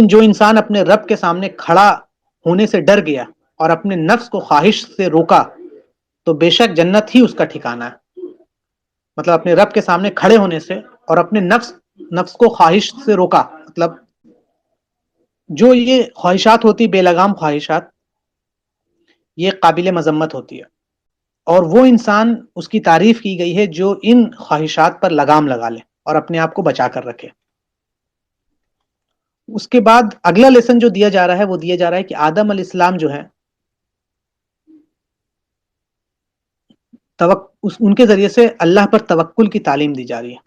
جو انسان اپنے رب کے سامنے کھڑا ہونے سے ڈر گیا اور اپنے نفس کو خواہش سے روکا تو بے شک جنت ہی اس کا ٹھکانہ ہے۔ مطلب اپنے رب کے سامنے کھڑے ہونے سے اور اپنے نفس کو خواہش سے روکا، مطلب جو یہ خواہشات ہوتی، بے لگام خواہشات، یہ قابل مذمت ہوتی ہے، اور وہ انسان، اس کی تعریف کی گئی ہے جو ان خواہشات پر لگام لگا لے اور اپنے آپ کو بچا کر رکھے۔ اس کے بعد اگلا لیسن جو دیا جا رہا ہے وہ دیا جا رہا ہے کہ آدم علیہ السلام جو ہے ان کے ذریعے سے اللہ پر توکل کی تعلیم دی جا رہی ہے،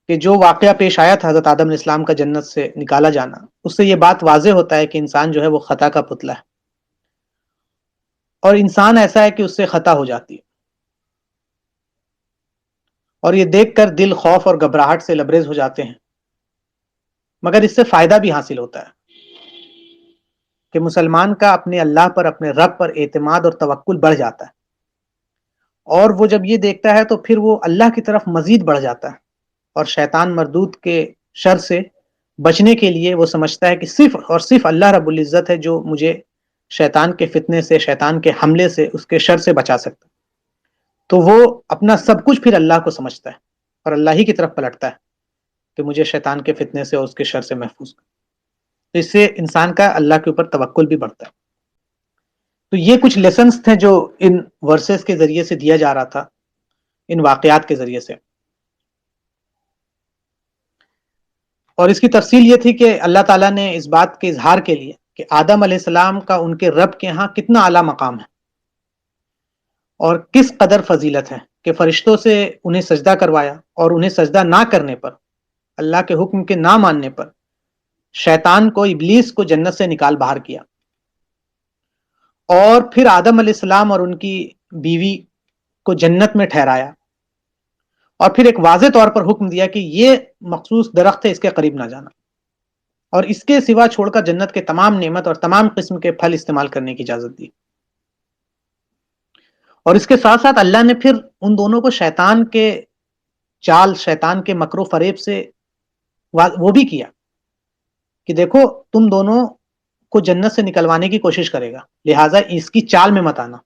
کہ جو واقعہ پیش آیا تھا حضرت آدم علیہ السلام کا جنت سے نکالا جانا، اس سے یہ بات واضح ہوتا ہے کہ انسان جو ہے وہ خطا کا پتلا ہے، اور انسان ایسا ہے کہ اس سے خطا ہو جاتی ہے، اور یہ دیکھ کر دل خوف اور گھبراہٹ سے لبریز ہو جاتے ہیں، مگر اس سے فائدہ بھی حاصل ہوتا ہے کہ مسلمان کا اپنے اللہ پر، اپنے رب پر اعتماد اور توکل بڑھ جاتا ہے، اور وہ جب یہ دیکھتا ہے تو پھر وہ اللہ کی طرف مزید بڑھ جاتا ہے، اور شیطان مردود کے شر سے بچنے کے لیے وہ سمجھتا ہے کہ صرف اور صرف اللہ رب العزت ہے جو مجھے شیطان کے فتنے سے، شیطان کے حملے سے، اس کے شر سے بچا سکتا ہے، تو وہ اپنا سب کچھ پھر اللہ کو سمجھتا ہے اور اللہ ہی کی طرف پلٹتا ہے کہ مجھے شیطان کے فتنے سے اور اس کے شر سے محفوظ کر۔ تو اس سے انسان کا اللہ کے اوپر توکل بھی بڑھتا ہے۔ تو یہ کچھ لیسنز تھے جو ان ورسز کے ذریعے سے دیا جا رہا تھا، ان واقعات کے ذریعے سے۔ اور اس کی تفصیل یہ تھی کہ اللہ تعالیٰ نے اس بات کے اظہار کے لیے کہ آدم علیہ السلام کا ان کے رب کے ہاں کتنا اعلیٰ مقام ہے اور کس قدر فضیلت ہے کہ فرشتوں سے انہیں سجدہ کروایا، اور انہیں سجدہ نہ کرنے پر، اللہ کے حکم کے نہ ماننے پر، شیطان کو، ابلیس کو جنت سے نکال باہر کیا، اور پھر آدم علیہ السلام اور ان کی بیوی کو جنت میں ٹھہرایا، اور پھر ایک واضح طور پر حکم دیا کہ یہ مخصوص درخت ہے، اس کے قریب نہ جانا، اور اس کے سوا چھوڑ کر جنت کے تمام نعمت اور تمام قسم کے پھل استعمال کرنے کی اجازت دی۔ اور اس کے ساتھ ساتھ اللہ نے پھر ان دونوں کو شیطان کے چال، شیطان کے مکر و فریب سے وہ بھی کیا کہ دیکھو تم دونوں کو جنت سے نکلوانے کی کوشش کرے گا، لہٰذا اس کی چال میں مت آنا۔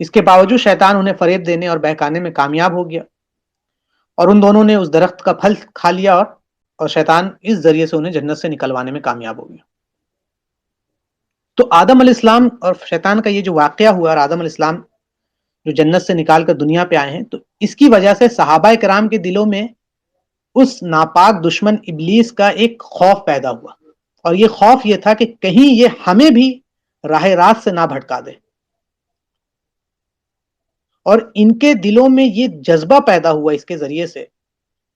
اس کے باوجود شیطان انہیں فریب دینے اور بہکانے میں کامیاب ہو گیا، اور ان دونوں نے اس درخت کا پھل کھا لیا، اور شیطان اس ذریعے سے انہیں جنت سے نکلوانے میں کامیاب ہو گیا۔ تو آدم علیہ السلام اور شیطان کا یہ جو واقعہ ہوا، اور آدم علیہ السلام جو جنت سے نکال کر دنیا پہ آئے ہیں، تو اس کی وجہ سے صحابہ کرام کے دلوں میں اس ناپاک دشمن ابلیس کا ایک خوف پیدا ہوا، اور یہ خوف یہ تھا کہ کہیں یہ ہمیں بھی راہ راست سے نہ بھٹکا دے، اور ان کے دلوں میں یہ جذبہ پیدا ہوا اس کے ذریعے سے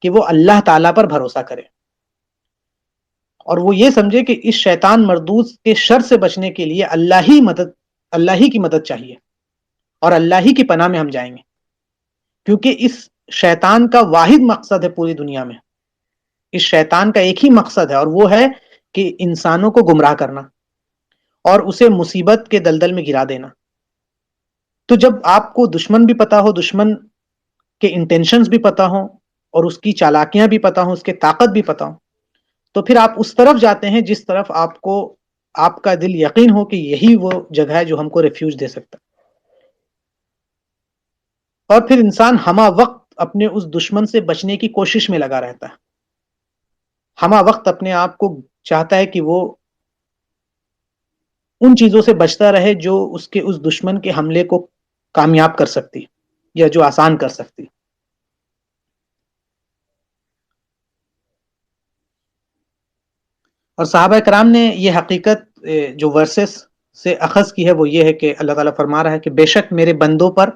کہ وہ اللہ تعالیٰ پر بھروسہ کرے، اور وہ یہ سمجھے کہ اس شیطان مردود کے شر سے بچنے کے لیے اللہ ہی کی مدد چاہیے، اور اللہ ہی کی پناہ میں ہم جائیں گے، کیونکہ اس شیطان کا واحد مقصد ہے پوری دنیا میں، اس شیطان کا ایک ہی مقصد ہے، اور وہ ہے کہ انسانوں کو گمراہ کرنا اور اسے مصیبت کے دلدل میں گرا دینا۔ تو جب آپ کو دشمن بھی پتا ہو، دشمن کے انٹینشنز بھی پتا ہوں، اور اس کی چالاکیاں بھی پتا ہوں، اس کے طاقت بھی پتا ہوں، تو پھر آپ اس طرف جاتے ہیں جس طرف آپ کا دل یقین ہو کہ یہی وہ جگہ ہے جو ہم کو ریفیوج دے سکتا ہے، اور پھر انسان ہمہ وقت اپنے اس دشمن سے بچنے کی کوشش میں لگا رہتا ہے، ہمہ وقت اپنے آپ کو چاہتا ہے کہ وہ ان چیزوں سے بچتا رہے جو اس دشمن کے حملے کو کامیاب کر سکتی یا جو آسان کر سکتی۔ اور صحابہ کرام نے یہ حقیقت جو ورسز سے اخذ کی ہے وہ یہ ہے کہ اللہ تعالیٰ فرما رہا ہے کہ بے شک میرے بندوں پر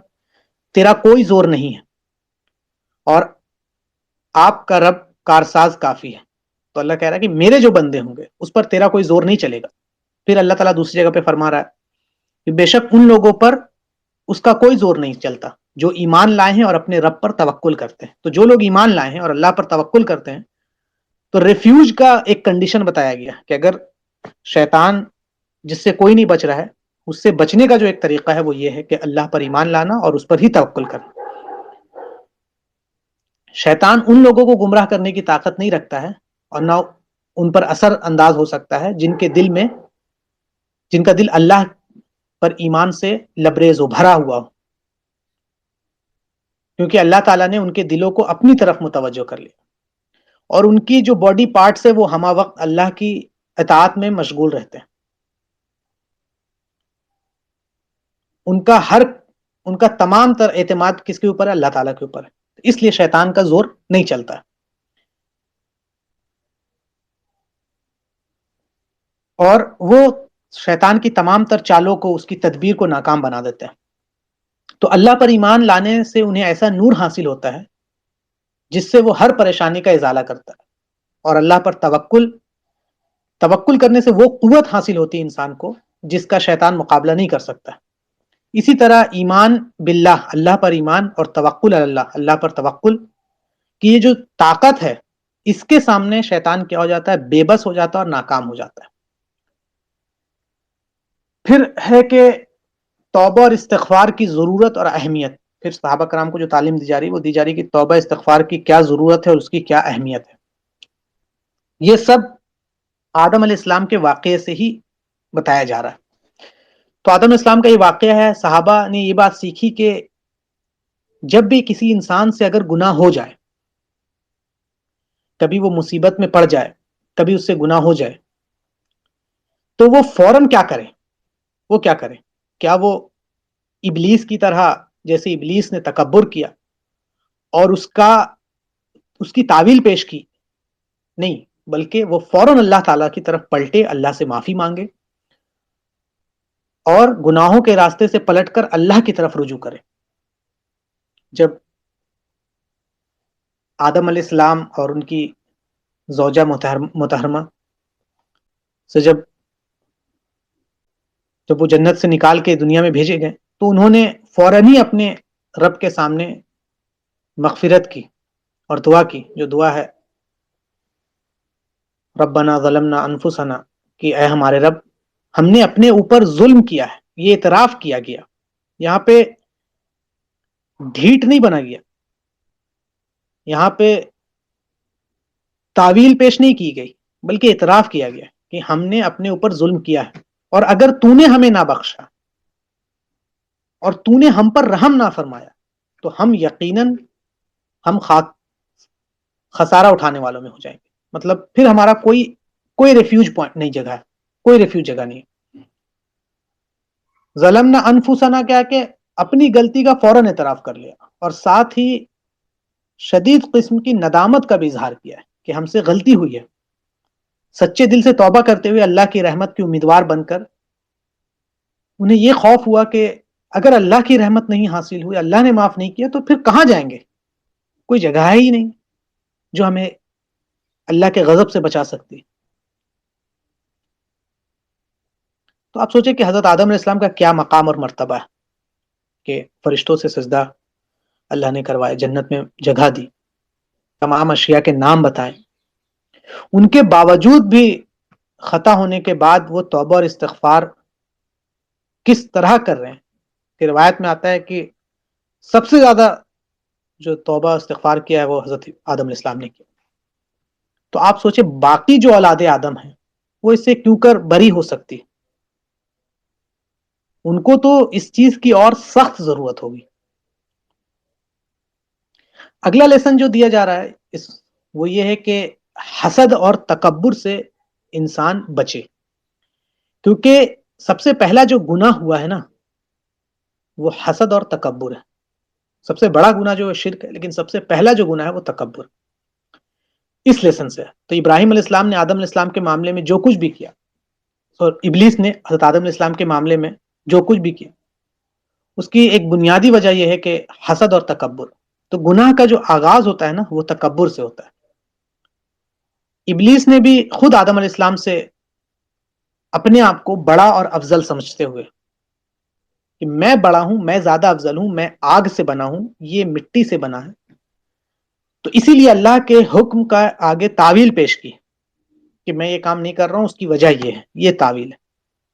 تیرا کوئی زور نہیں ہے، اور آپ کا رب کارساز کافی ہے۔ تو اللہ کہہ رہا ہے کہ میرے جو بندے ہوں گے اس پر تیرا کوئی زور نہیں چلے گا۔ پھر اللہ تعالیٰ دوسری جگہ پہ فرما رہا ہے کہ بے شک ان لوگوں پر اس کا کوئی زور نہیں چلتا جو ایمان لائے ہیں اور اپنے رب پر توکل کرتے ہیں۔ تو جو لوگ ایمان لائے ہیں اور اللہ پر توکل کرتے ہیں، تو ریفیوج کا ایک کنڈیشن بتایا گیا کہ اگر شیطان جس سے کوئی نہیں بچ رہا ہے، اس سے بچنے کا جو ایک طریقہ ہے وہ یہ ہے کہ اللہ پر ایمان لانا اور اس پر ہی توکل کرنا۔ شیطان ان لوگوں کو گمراہ کرنے کی طاقت نہیں رکھتا ہے، اور نہ ان پر اثر انداز ہو سکتا ہے جن کا دل اللہ پر ایمان سے لبریز ہو، بھرا ہوا ہو، کیونکہ اللہ تعالیٰ نے ان کے دلوں کو اپنی طرف متوجہ کر لیا، اور ان کی جو باڈی پارٹس ہے وہ ہمہ وقت اللہ کی اطاعت میں مشغول رہتے ہیں۔ ان کا تمام تر اعتماد کس کے اوپر ہے؟ اللہ تعالیٰ کے اوپر ہے، اس لیے شیطان کا زور نہیں چلتا ہے، اور وہ شیطان کی تمام تر چالوں کو، اس کی تدبیر کو ناکام بنا دیتے ہیں۔ تو اللہ پر ایمان لانے سے انہیں ایسا نور حاصل ہوتا ہے جس سے وہ ہر پریشانی کا ازالہ کرتا ہے، اور اللہ پر توکل کرنے سے وہ قوت حاصل ہوتی ہے انسان کو جس کا شیطان مقابلہ نہیں کر سکتا۔ اسی طرح ایمان باللہ، اللہ پر ایمان، اور توکل اللہ پر توکل کی یہ جو طاقت ہے، اس کے سامنے شیطان کیا ہو جاتا ہے؟ بے بس ہو جاتا ہے اور ناکام ہو جاتا ہے۔ پھر ہے کہ توبہ اور استغفار کی ضرورت اور اہمیت، پھر صحابہ کرام کو جو تعلیم دی جا رہی وہ دی جا رہی کہ توبہ استغفار کی کیا ضرورت ہے اور اس کی کیا اہمیت ہے۔ یہ سب آدم علیہ السلام کے واقعے سے ہی بتایا جا رہا ہے. تو آدم علیہ السلام کا یہ واقعہ ہے. صحابہ نے یہ بات سیکھی کہ جب بھی کسی انسان سے اگر گناہ ہو جائے، کبھی وہ مصیبت میں پڑ جائے، کبھی اس سے گناہ ہو جائے، تو وہ فوراً کیا کرے؟ وہ کیا کرے؟ کیا وہ ابلیس کی طرح، جیسے ابلیس نے تکبر کیا اور اس کی تعویل پیش کی؟ نہیں، بلکہ وہ فوراً اللہ تعالیٰ کی طرف پلٹے، اللہ سے معافی مانگے اور گناہوں کے راستے سے پلٹ کر اللہ کی طرف رجوع کرے. جب آدم علیہ السلام اور ان کی زوجہ متحرمہ سے جب وہ جنت سے نکال کے دنیا میں بھیجے گئے، تو انہوں نے فوراً ہی اپنے رب کے سامنے مغفرت کی اور دعا کی، جو دعا ہے ربنا ظلمنا انفسنا، کہ اے ہمارے رب، ہم نے اپنے اوپر ظلم کیا ہے. یہ اعتراف کیا گیا، یہاں پہ ڈھیٹ نہیں بنا گیا، یہاں پہ تعویل پیش نہیں کی گئی، بلکہ اعتراف کیا گیا کہ ہم نے اپنے اوپر ظلم کیا ہے، اور اگر تو نے ہمیں نہ بخشا اور تو نے ہم پر رحم نہ فرمایا تو ہم یقیناً خسارہ اٹھانے والوں میں ہو جائیں گے. مطلب پھر ہمارا کوئی ریفیوج پوائنٹ نہیں، جگہ ہے، کوئی ریفیوج جگہ نہیں. ظلمنا انفسنا کیا کہ اپنی غلطی کا فوراً اعتراف کر لیا، اور ساتھ ہی شدید قسم کی ندامت کا بھی اظہار کیا ہے کہ ہم سے غلطی ہوئی ہے. سچے دل سے توبہ کرتے ہوئے اللہ کی رحمت کے امیدوار بن کر انہیں یہ خوف ہوا کہ اگر اللہ کی رحمت نہیں حاصل ہوئی، اللہ نے معاف نہیں کیا، تو پھر کہاں جائیں گے؟ کوئی جگہ ہے ہی نہیں جو ہمیں اللہ کے غضب سے بچا سکتی. تو آپ سوچیں کہ حضرت آدم علیہ السلام کا کیا مقام اور مرتبہ ہے کہ فرشتوں سے سجدہ اللہ نے کروایا، جنت میں جگہ دی، تمام اشیاء کے نام بتائے. ان کے باوجود بھی خطا ہونے کے بعد وہ توبہ اور استغفار کس طرح کر رہے ہیں کہ روایت میں آتا ہے کہ سب سے زیادہ جو توبہ استغفار کیا ہے وہ حضرت آدم علیہ السلام نے کیا. تو آپ سوچیں باقی جو اولاد آدم ہیں وہ اس سے کیوں کر بری ہو سکتی؟ ان کو تو اس چیز کی اور سخت ضرورت ہوگی. اگلا لیسن جو دیا جا رہا ہے وہ یہ ہے کہ حسد اور تکبر سے انسان بچے، کیونکہ سب سے پہلا جو گناہ ہوا ہے نا وہ حسد اور تکبر ہے. سب سے بڑا گناہ جو شرک ہے، لیکن سب سے پہلا جو گناہ ہے وہ تکبر. اس لیسن سے تو ابراہیم علیہ السلام نے آدم علیہ السلام کے معاملے میں جو کچھ بھی کیا، اور ابلیس نے حضرت آدم علیہ السلام کے معاملے میں جو کچھ بھی کیا، اس کی ایک بنیادی وجہ یہ ہے کہ حسد اور تکبر. تو گناہ کا جو آغاز ہوتا ہے نا وہ تکبر سے ہوتا ہے. ابلیس نے بھی خود آدم علیہ السلام سے اپنے آپ کو بڑا اور افضل سمجھتے ہوئے کہ میں بڑا ہوں، میں زیادہ افضل ہوں، میں آگ سے بنا ہوں، یہ مٹی سے بنا ہے، تو اسی لیے اللہ کے حکم کا آگے تعویل پیش کی کہ میں یہ کام نہیں کر رہا ہوں، اس کی وجہ یہ ہے، یہ تعویل ہے،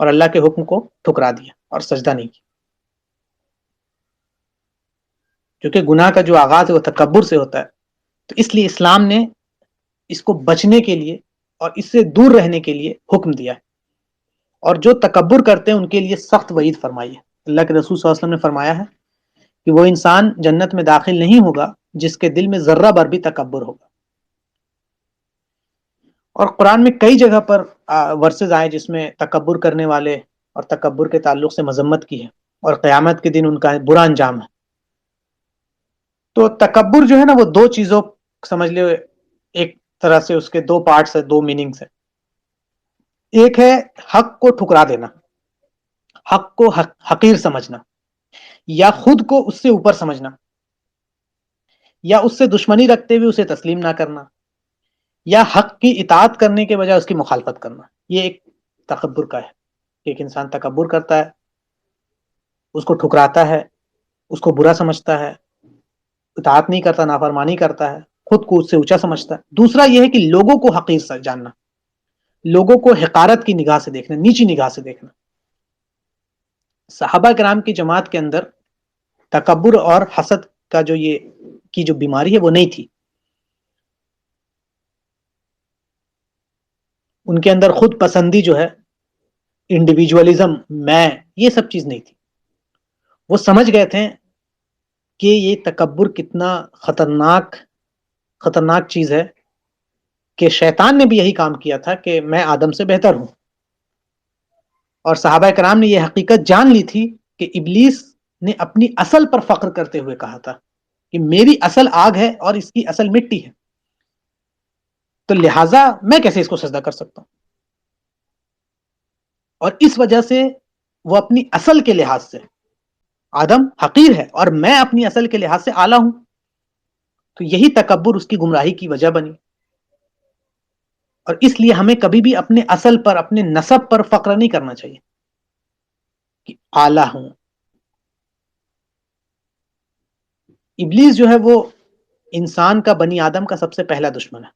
اور اللہ کے حکم کو ٹھکرا دیا اور سجدہ نہیں کیا. کیونکہ گناہ کا جو آغاز ہے وہ تکبر سے ہوتا ہے. تو اس لیے اسلام نے اس کو بچنے کے لیے اور اس سے دور رہنے کے لیے حکم دیا ہے، اور جو تکبر کرتے ہیں ان کے لیے سخت وعید فرمائی ہے. اللہ کے رسول صلی اللہ علیہ وسلم نے فرمایا ہے کہ وہ انسان جنت میں داخل نہیں ہوگا جس کے دل میں ذرہ بھر بھی تکبر ہوگا. اور قرآن میں کئی جگہ پر ورسز آئے جس میں تکبر کرنے والے اور تکبر کے تعلق سے مذمت کی ہے، اور قیامت کے دن ان کا برا انجام ہے. تو تکبر جو ہے نا وہ دو چیزوں سمجھ لے، ایک طرح سے اس کے دو پارٹس ہیں، دو میننگز ہیں. ایک ہے حق کو ٹھکرا دینا، حق کو حقیر سمجھنا، یا خود کو اس سے اوپر سمجھنا، یا اس سے دشمنی رکھتے ہوئے اسے تسلیم نہ کرنا، یا حق کی اطاعت کرنے کے بجائے اس کی مخالفت کرنا. یہ ایک تکبر کا ہے کہ ایک انسان تکبر کرتا ہے، اس کو ٹھکراتا ہے، اس کو برا سمجھتا ہے، اطاعت نہیں کرتا، نافرمانی کرتا ہے، خود کو اس سے اونچا سمجھتا ہے. دوسرا یہ ہے کہ لوگوں کو حقیر جاننا، لوگوں کو حقارت کی نگاہ سے دیکھنا، نیچی نگاہ سے دیکھنا. صحابہ کرام کی جماعت کے اندر تکبر اور حسد کا جو بیماری ہے وہ نہیں تھی. ان کے اندر خود پسندی جو ہے، انڈیویجولزم، میں، یہ سب چیز نہیں تھی. وہ سمجھ گئے تھے کہ یہ تکبر کتنا خطرناک چیز ہے، کہ شیطان نے بھی یہی کام کیا تھا کہ میں آدم سے بہتر ہوں. اور صحابہ کرام نے یہ حقیقت جان لی تھی کہ ابلیس نے اپنی اصل پر فخر کرتے ہوئے کہا تھا کہ میری اصل آگ ہے اور اس کی اصل مٹی ہے، تو لہٰذا میں کیسے اس کو سجدہ کر سکتا ہوں. اور اس وجہ سے وہ اپنی اصل کے لحاظ سے، آدم حقیر ہے اور میں اپنی اصل کے لحاظ سے اعلیٰ ہوں، تو یہی تکبر اس کی گمراہی کی وجہ بنی. اور اس لیے ہمیں کبھی بھی اپنے اصل پر، اپنے نسب پر فخر نہیں کرنا چاہیے کہ اعلیٰ ہوں. ابلیس جو ہے وہ انسان کا، بنی آدم کا سب سے پہلا دشمن ہے.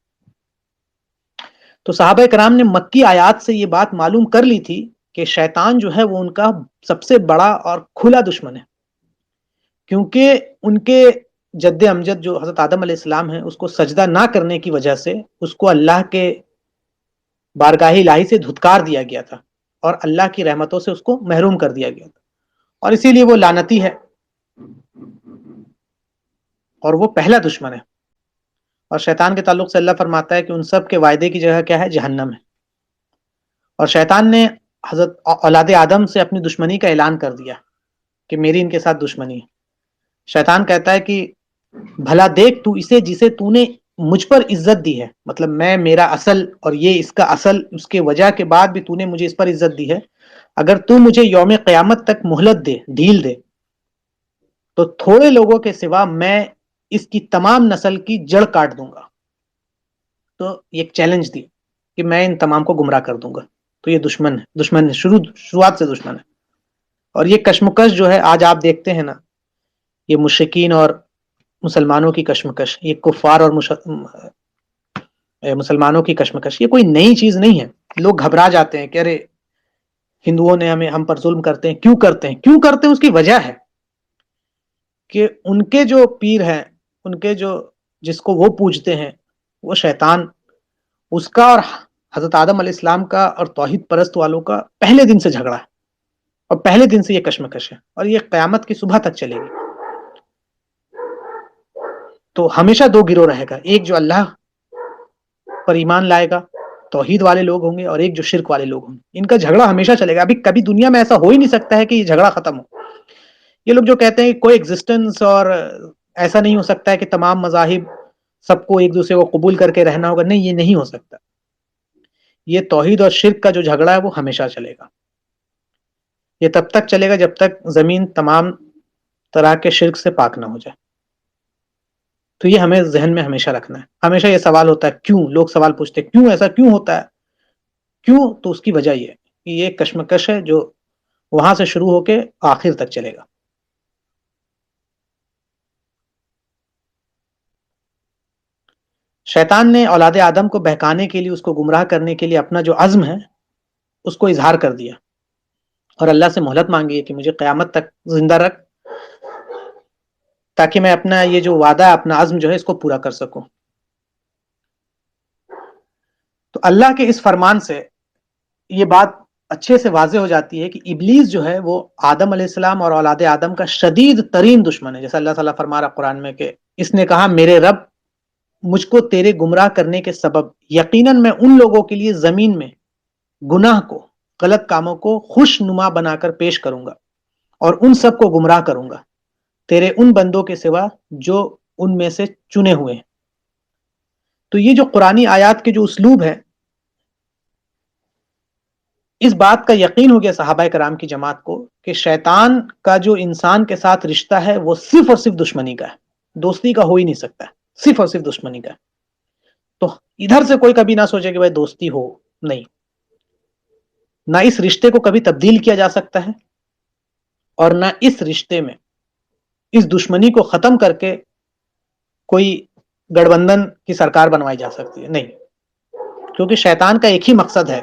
تو صحابہ کرام نے مکی آیات سے یہ بات معلوم کر لی تھی کہ شیطان جو ہے وہ ان کا سب سے بڑا اور کھلا دشمن ہے، کیونکہ ان کے جد امجد جو حضرت آدم علیہ السلام ہیں، اس کو سجدہ نہ کرنے کی وجہ سے اس کو اللہ کے بارگاہ الہی سے دھتکار دیا گیا تھا اور اللہ کی رحمتوں سے اس کو محروم کر دیا گیا تھا، اور اسی لیے وہ لعنتی ہے اور وہ پہلا دشمن ہے. اور شیطان کے تعلق سے اللہ فرماتا ہے کہ ان سب کے وعدے کی جگہ کیا ہے؟ جہنم ہے. اور شیطان نے حضرت اولاد آدم سے اپنی دشمنی کا اعلان کر دیا کہ میری ان کے ساتھ دشمنی ہے. شیطان کہتا ہے کہ بھلا دیکھ تو اسے جسے تو نے مجھ پر عزت دی ہے، مطلب میں، میرا اصل اور یہ اس کا اصل، اس کے وجہ کے بعد بھی تو نے مجھے اس پر عزت دی ہے، اگر تو مجھے یوم قیامت تک مہلت دے، ڈھیل دے، تو تھوڑے لوگوں کے سوا میں اس کی تمام نسل کی جڑ کاٹ دوں گا. تو ایک چیلنج دی کہ میں ان تمام کو گمراہ کر دوں گا. تو یہ دشمن ہے، شروعات سے دشمن ہے. اور یہ کشمکش جو ہے آج آپ دیکھتے ہیں نا، یہ مشرکین اور مسلمانوں کی کشمکش، یہ کفار اور مسلمانوں کی کشمکش، یہ کوئی نئی چیز نہیں ہے. لوگ گھبرا جاتے ہیں کہ ارے ہندوؤں نے ہم پر ظلم کرتے ہیں. کیوں کرتے ہیں؟ اس کی وجہ ہے کہ ان کے جو پیر ہیں، ان کے جس کو وہ پوجتے ہیں، وہ شیطان، اس کا اور حضرت آدم علیہ السلام کا اور توحید پرست والوں کا پہلے دن سے جھگڑا ہے، اور پہلے دن سے یہ کشمکش ہے، اور یہ قیامت کی صبح تک چلے گی. تو ہمیشہ دو گروہ رہے گا، ایک جو اللہ پر ایمان لائے گا، توحید والے لوگ ہوں گے، اور ایک جو شرک والے لوگ ہوں گے. ان کا جھگڑا ہمیشہ چلے گا. ابھی کبھی دنیا میں ایسا ہو ہی نہیں سکتا ہے کہ یہ جھگڑا ختم ہو. یہ لوگ جو کہتے ہیں کوئی ایگزسٹنس، اور ایسا نہیں ہو سکتا ہے کہ تمام مذاہب سب کو ایک دوسرے کو قبول کر کے رہنا ہوگا، نہیں، یہ نہیں ہو سکتا. یہ توحید اور شرک کا جو جھگڑا ہے وہ ہمیشہ چلے گا. یہ تب تک چلے گا جب تک زمین تمام طرح کے شرک سے پاک نہ ہو جائے. تو یہ ہمیں ذہن میں ہمیشہ رکھنا ہے. ہمیشہ یہ سوال ہوتا ہے کیوں، لوگ سوال پوچھتے ہیں کیوں ایسا کیوں ہوتا ہے، کیوں؟ تو اس کی وجہ یہ ہے کہ یہ کشمکش ہے جو وہاں سے شروع ہو کے آخر تک چلے گا. شیطان نے اولاد آدم کو بہکانے کے لیے، اس کو گمراہ کرنے کے لیے اپنا جو عزم ہے اس کو اظہار کر دیا، اور اللہ سے مہلت مانگی ہے کہ مجھے قیامت تک زندہ رکھ تاکہ میں اپنا یہ جو وعدہ ہے، اپنا عزم جو ہے، اس کو پورا کر سکوں. تو اللہ کے اس فرمان سے یہ بات اچھے سے واضح ہو جاتی ہے کہ ابلیس جو ہے وہ آدم علیہ السلام اور اولاد آدم کا شدید ترین دشمن ہے. جیسا اللہ تعالیٰ فرما رہا قرآن میں کہ اس نے کہا میرے رب، مجھ کو تیرے گمراہ کرنے کے سبب یقیناً میں ان لوگوں کے لیے زمین میں گناہ کو، غلط کاموں کو خوش نما بنا کر پیش کروں گا، اور ان سب کو گمراہ کروں گا تیرے ان بندوں کے سوا جو ان میں سے چنے ہوئے ہیں. تو یہ جو قرآنی آیات کے جو اسلوب ہے، اس بات کا یقین ہو گیا صحابہ کرام کی جماعت کو کہ شیطان کا جو انسان کے ساتھ رشتہ ہے وہ صرف اور صرف دشمنی کا ہے، دوستی کا ہو ہی نہیں سکتا ہے، صرف اور صرف دشمنی کا ہے. تو ادھر سے کوئی کبھی نہ سوچے کہ بھائی دوستی ہو، نہیں، نہ اس رشتے کو کبھی تبدیل کیا جا سکتا ہے، اور نہ اس رشتے میں اس دشمنی کو ختم کر کے کوئی گڑبندن کی سرکار بنوائی جا سکتی ہے، نہیں. کیونکہ شیطان کا ایک ہی مقصد ہے،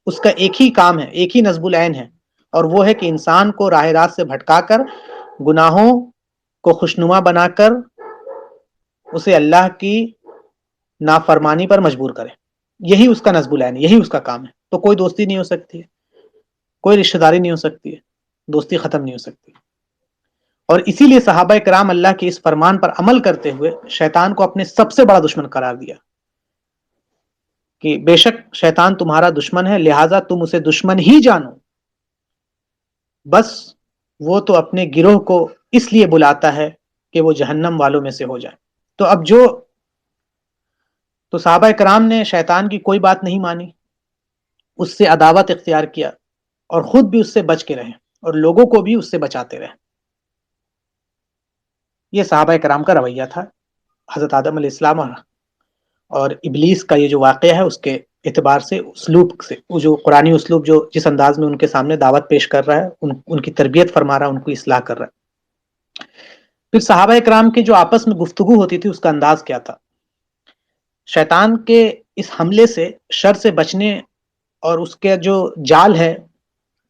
اس کا ایک ہی کام ہے، ایک ہی نصب العین ہے، اور وہ ہے کہ انسان کو راہ راست سے بھٹکا کر، گناہوں کو خوشنما بنا کر اسے اللہ کی نافرمانی پر مجبور کرے. یہی اس کا نصب العین، یہی اس کا کام ہے. تو کوئی دوستی نہیں ہو سکتی ہے، کوئی رشتہ داری نہیں ہو سکتی ہے، دوستی ختم نہیں ہو سکتی. اور اسی لیے صحابہ کرام اللہ کے اس فرمان پر عمل کرتے ہوئے شیطان کو اپنے سب سے بڑا دشمن قرار دیا کہ بے شک شیطان تمہارا دشمن ہے، لہٰذا تم اسے دشمن ہی جانو. بس وہ تو اپنے گروہ کو اس لیے بلاتا ہے کہ وہ جہنم والوں میں سے ہو جائے. تو اب تو صحابہ کرام نے شیطان کی کوئی بات نہیں مانی، اس سے عداوت اختیار کیا اور خود بھی اس سے بچ کے رہے اور لوگوں کو بھی اس سے بچاتے رہے. یہ صحابہ کرام کا رویہ تھا. حضرت آدم علیہ السلام اور ابلیس کا یہ جو واقعہ ہے اس کے اعتبار سے، اسلوب سے، وہ جو قرآنی اسلوب جو جس انداز میں ان کے سامنے دعوت پیش کر رہا ہے، ان کی تربیت فرما رہا ہے، ان کو اصلاح کر رہا ہے. پھر صحابہ کرام کے جو آپس میں گفتگو ہوتی تھی اس کا انداز کیا تھا. شیطان کے اس حملے سے، شر سے بچنے اور اس کے جو جال ہے،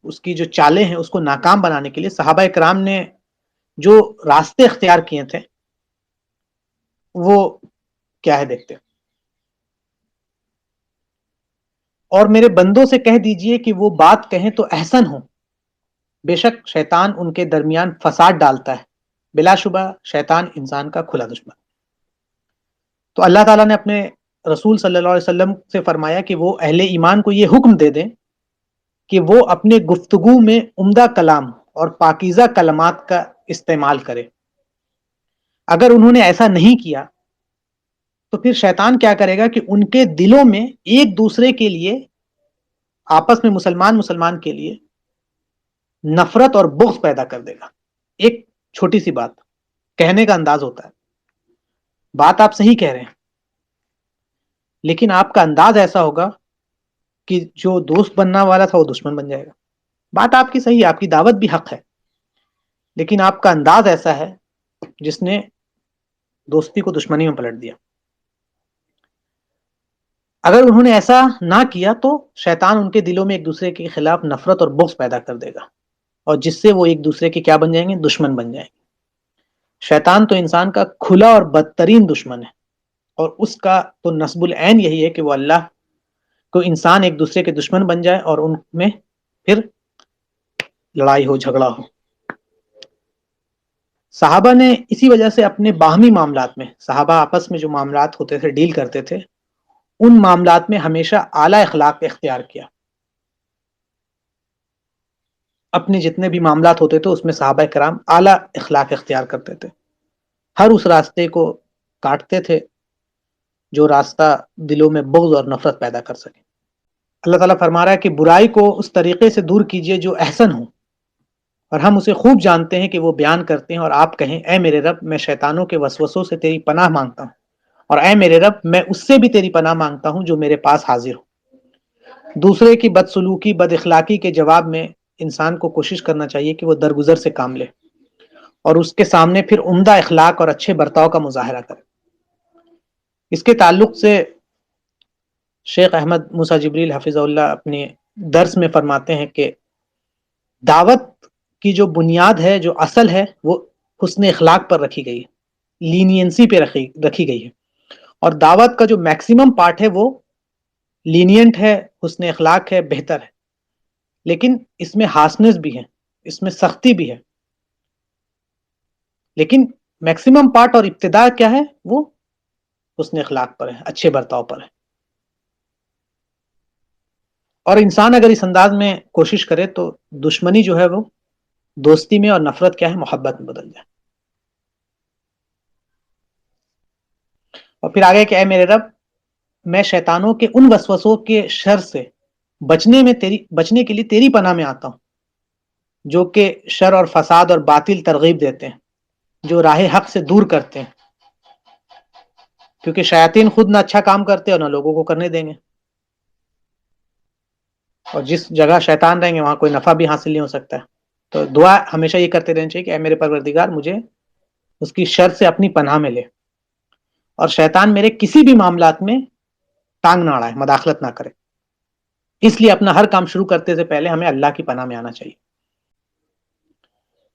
اس کی جو چالیں ہیں، اس کو ناکام بنانے کے لیے صحابہ کرام نے جو راستے اختیار کیے تھے وہ کیا ہے دیکھتے ہیں. اور میرے بندوں سے کہہ دیجئے کہ وہ بات کہیں تو احسن ہو، بے شک شیطان ان کے درمیان فساد ڈالتا ہے، بلا شبہ شیطان انسان کا کھلا دشمن. تو اللہ تعالیٰ نے اپنے رسول صلی اللہ علیہ وسلم سے فرمایا کہ وہ اہل ایمان کو یہ حکم دے دیں کہ وہ اپنے گفتگو میں عمدہ کلام اور پاکیزہ کلمات کا استعمال کرے. اگر انہوں نے ایسا نہیں کیا تو پھر شیطان کیا کرے گا کہ ان کے دلوں میں ایک دوسرے کے لیے، آپس میں مسلمان کے لیے نفرت اور بغض پیدا کر دے گا. ایک چھوٹی سی بات، کہنے کا انداز ہوتا ہے، بات آپ صحیح کہہ رہے ہیں لیکن آپ کا انداز ایسا ہوگا کہ جو دوست بننا والا تھا وہ دشمن بن جائے گا. بات آپ کی صحیح ہے، آپ کی دعوت بھی حق ہے، لیکن آپ کا انداز ایسا ہے جس نے دوستی کو دشمنی میں پلٹ دیا. اگر انہوں نے ایسا نہ کیا تو شیطان ان کے دلوں میں ایک دوسرے کے خلاف نفرت اور بغض پیدا کر دے گا، اور جس سے وہ ایک دوسرے کے کیا بن جائیں گے؟ دشمن بن جائیں گے. شیطان تو انسان کا کھلا اور بدترین دشمن ہے، اور اس کا تو نصب العین یہی ہے کہ وہ اللہ کو انسان ایک دوسرے کے دشمن بن جائے اور ان میں پھر لڑائی ہو، جھگڑا ہو. صحابہ نے اسی وجہ سے اپنے باہمی معاملات میں، صحابہ آپس میں جو معاملات ہوتے تھے، ڈیل کرتے تھے، ان معاملات میں ہمیشہ اعلیٰ اخلاق اختیار کیا. اپنے جتنے بھی معاملات ہوتے تھے اس میں صحابہ کرام اعلیٰ اخلاق اختیار کرتے تھے. ہر اس راستے کو کاٹتے تھے جو راستہ دلوں میں بغض اور نفرت پیدا کر سکے. اللہ تعالیٰ فرما رہا ہے کہ برائی کو اس طریقے سے دور کیجئے جو احسن ہو، اور ہم اسے خوب جانتے ہیں کہ وہ بیان کرتے ہیں. اور آپ کہیں اے میرے رب، میں شیطانوں کے وسوسوں سے تیری پناہ مانگتا ہوں، اور اے میرے رب، میں اس سے بھی تیری پناہ مانگتا ہوں جو میرے پاس حاضر ہو. دوسرے کی بدسلوکی، بد اخلاقی کے جواب میں انسان کو کوشش کرنا چاہیے کہ وہ درگزر سے کام لے اور اس کے سامنے پھر عمدہ اخلاق اور اچھے برتاؤ کا مظاہرہ کرے. اس کے تعلق سے شیخ احمد موسیٰ جبریل حفظہ اللہ اپنے درس میں فرماتے ہیں کہ دعوت کی جو بنیاد ہے، جو اصل ہے، وہ حسن اخلاق پر رکھی گئی ہے، لینینسی پہ رکھی گئی ہے. اور دعوت کا جو میکسیمم پارٹ ہے وہ لینینٹ ہے، حسن اخلاق ہے، بہتر ہے. لیکن اس میں ہارشنس بھی ہے، اس میں سختی بھی ہے، لیکن میکسیمم پارٹ اور ابتدا کیا ہے؟ وہ حسن اخلاق پر ہے، اچھے برتاؤ پر ہے. اور انسان اگر اس انداز میں کوشش کرے تو دشمنی جو ہے وہ دوستی میں، اور نفرت کیا ہے؟ محبت میں بدل جائے. اور پھر آگے کہ اے میرے رب، میں شیطانوں کے ان وسوسوں کے شر سے بچنے کے لیے تیری پناہ میں آتا ہوں جو کہ شر اور فساد اور باطل ترغیب دیتے ہیں، جو راہ حق سے دور کرتے ہیں. کیونکہ شیاطین خود نہ اچھا کام کرتے اور نہ لوگوں کو کرنے دیں گے، اور جس جگہ شیطان رہیں گے وہاں کوئی نفع بھی حاصل نہیں ہو سکتا ہے. تو دعا ہمیشہ یہ کرتے رہنا چاہیے کہ اے میرے پروردگار، مجھے اس کی شر سے اپنی پناہ میں لے، اور شیطان میرے کسی بھی معاملات میں ٹانگ نہ اڑائے، مداخلت نہ کرے. اس لیے اپنا ہر کام شروع کرتے سے پہلے ہمیں اللہ کی پناہ میں آنا چاہیے.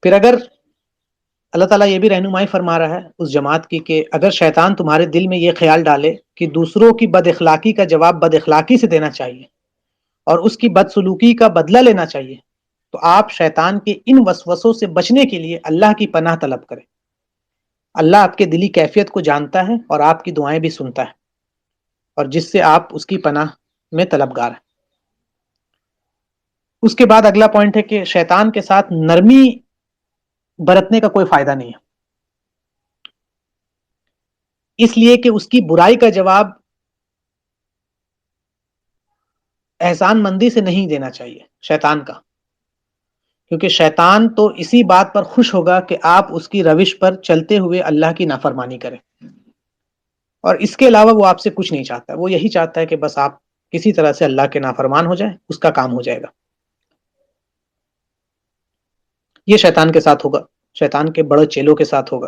پھر اگر اللہ تعالیٰ یہ بھی رہنمائی فرما رہا ہے اس جماعت کی کہ اگر شیطان تمہارے دل میں یہ خیال ڈالے کہ دوسروں کی بد اخلاقی کا جواب بد اخلاقی سے دینا چاہیے اور اس کی بدسلوکی کا بدلہ لینا چاہیے، تو آپ شیطان کے ان وسوسوں سے بچنے کے لیے اللہ کی پناہ طلب کریں۔ اللہ آپ کے دلی کیفیت کو جانتا ہے اور آپ کی دعائیں بھی سنتا ہے، اور جس سے آپ اس کی پناہ میں طلبگار ہیں۔ اس کے بعد اگلا پوائنٹ ہے کہ شیطان کے ساتھ نرمی برتنے کا کوئی فائدہ نہیں ہے، اس لیے کہ اس کی برائی کا جواب احسان مندی سے نہیں دینا چاہیے شیطان کا، کیونکہ شیطان تو اسی بات پر خوش ہوگا کہ آپ اس کی روش پر چلتے ہوئے اللہ کی نافرمانی کریں، اور اس کے علاوہ وہ آپ سے کچھ نہیں چاہتا، وہ یہی چاہتا ہے کہ بس آپ کسی طرح سے اللہ کے نافرمان ہو جائیں، اس کا کام ہو جائے گا۔ یہ شیطان کے ساتھ ہوگا، شیطان کے بڑے چیلوں کے ساتھ ہوگا،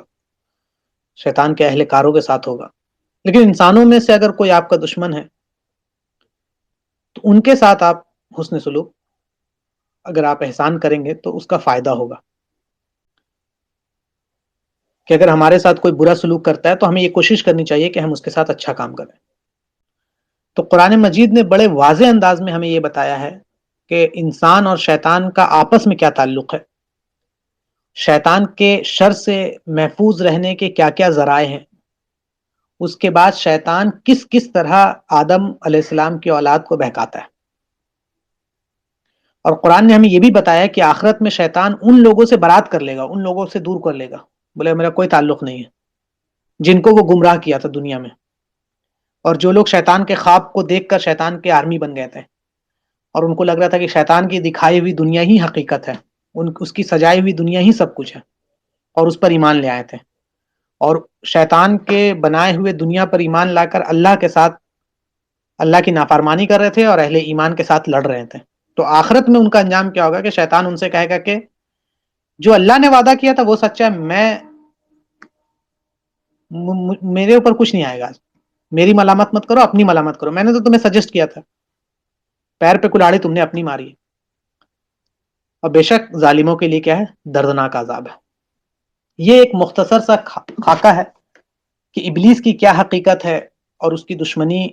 شیطان کے اہل کاروں کے ساتھ ہوگا۔ لیکن انسانوں میں سے اگر کوئی آپ کا دشمن ہے تو ان کے ساتھ آپ حسن سلوک اگر آپ احسان کریں گے تو اس کا فائدہ ہوگا، کہ اگر ہمارے ساتھ کوئی برا سلوک کرتا ہے تو ہمیں یہ کوشش کرنی چاہیے کہ ہم اس کے ساتھ اچھا کام کریں۔ تو قرآن مجید نے بڑے واضح انداز میں ہمیں یہ بتایا ہے کہ انسان اور شیطان کا آپس میں کیا تعلق ہے، شیطان کے شر سے محفوظ رہنے کے کیا کیا ذرائع ہیں، اس کے بعد شیطان کس کس طرح آدم علیہ السلام کی اولاد کو بہکاتا ہے، اور قرآن نے ہمیں یہ بھی بتایا کہ آخرت میں شیطان ان لوگوں سے برات کر لے گا، ان لوگوں سے دور کر لے گا، بولے میرا کوئی تعلق نہیں ہے، جن کو وہ گمراہ کیا تھا دنیا میں، اور جو لوگ شیطان کے خواب کو دیکھ کر شیطان کے آرمی بن گئے تھے اور ان کو لگ رہا تھا کہ شیطان کی دکھائی ہوئی دنیا ہی حقیقت ہے، اس کی سجائی ہوئی دنیا ہی سب کچھ ہے، اور اس پر ایمان لے آئے تھے، اور شیطان کے بنائے ہوئے دنیا پر ایمان لا کر اللہ کے ساتھ اللہ کی نافرمانی کر رہے تھے اور اہل ایمان کے ساتھ لڑ رہے تھے۔ تو آخرت میں ان کا انجام کیا ہوگا کہ شیطان ان سے کہے گا کہ جو اللہ نے وعدہ کیا تھا وہ سچا ہے، میرے اوپر کچھ نہیں آئے گا، میری ملامت مت کرو، اپنی ملامت کرو، میں نے تو تمہیں سجیسٹ کیا تھا، پیر پہ کلاڑی تم نے اپنی ماری ہے۔ اور بے شک ظالموں کے لیے کیا ہے، دردناک عذاب ہے۔ یہ ایک مختصر سا خاکہ ہے کہ ابلیس کی کیا حقیقت ہے اور اس کی دشمنی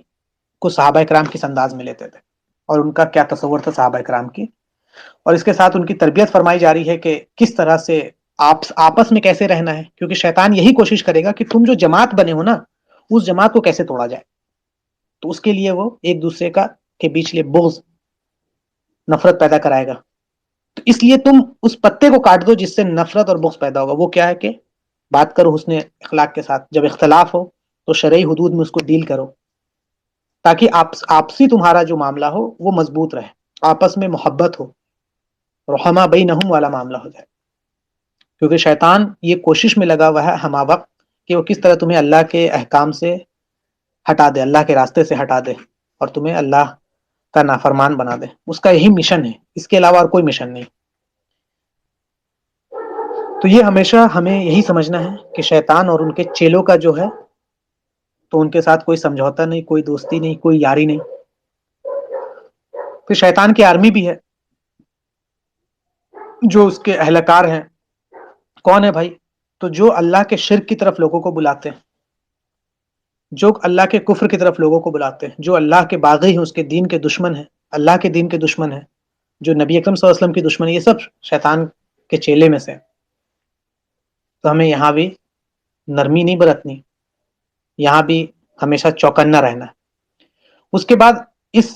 کو صحابہ کرام کس انداز میں لیتے تھے اور ان کا کیا تصور تھا صحابہ کرام کی، اور اس کے ساتھ ان کی تربیت فرمائی جا رہی ہے کہ کس طرح سے آپس میں کیسے رہنا ہے، کیونکہ شیطان یہی کوشش کرے گا کہ تم جو جماعت بنے ہو نا اس جماعت کو کیسے توڑا جائے، تو اس کے لیے وہ ایک دوسرے کے بیچ لے بغض، نفرت پیدا کرائے گا۔ تو اس لیے تم اس پتے کو کاٹ دو جس سے نفرت اور بغض پیدا ہوگا، وہ کیا ہے کہ بات کرو حسن اخلاق کے ساتھ، جب اختلاف ہو تو شرعی حدود میں اس کو ڈیل کرو، تاکہ آپسی تمہارا جو معاملہ ہو وہ مضبوط رہے، آپس میں محبت ہو، رحمہ بینہم والا معاملہ ہو جائے، کیونکہ شیطان یہ کوشش میں لگا ہوا ہے ہمہ وقت کہ وہ کس طرح تمہیں اللہ کے احکام سے ہٹا دے، اللہ کے راستے سے ہٹا دے اور تمہیں اللہ کا نافرمان بنا دے، اس کا یہی مشن ہے، اس کے علاوہ اور کوئی مشن نہیں۔ تو یہ ہمیشہ ہمیں یہی سمجھنا ہے کہ شیطان اور ان کے چیلوں کا جو ہے تو ان کے ساتھ کوئی سمجھوتا نہیں، کوئی دوستی نہیں، کوئی یاری نہیں۔ پھر شیطان کی آرمی بھی ہے جو اس کے اہلکار ہیں، کون ہے بھائی؟ تو جو اللہ کے شرک کی طرف لوگوں کو بلاتے ہیں، جو اللہ کے کفر کی طرف لوگوں کو بلاتے ہیں، جو اللہ کے باغی ہیں، اس کے دین کے دشمن ہیں، اللہ کے دین کے دشمن ہیں، جو نبی اکرم صلی اللہ علیہ وسلم کی دشمن ہے، یہ سب شیطان کے چیلے میں سے۔ تو ہمیں یہاں بھی نرمی نہیں برتنی، یہاں بھی ہمیشہ چوکنا رہنا ہے۔ اس کے بعد اس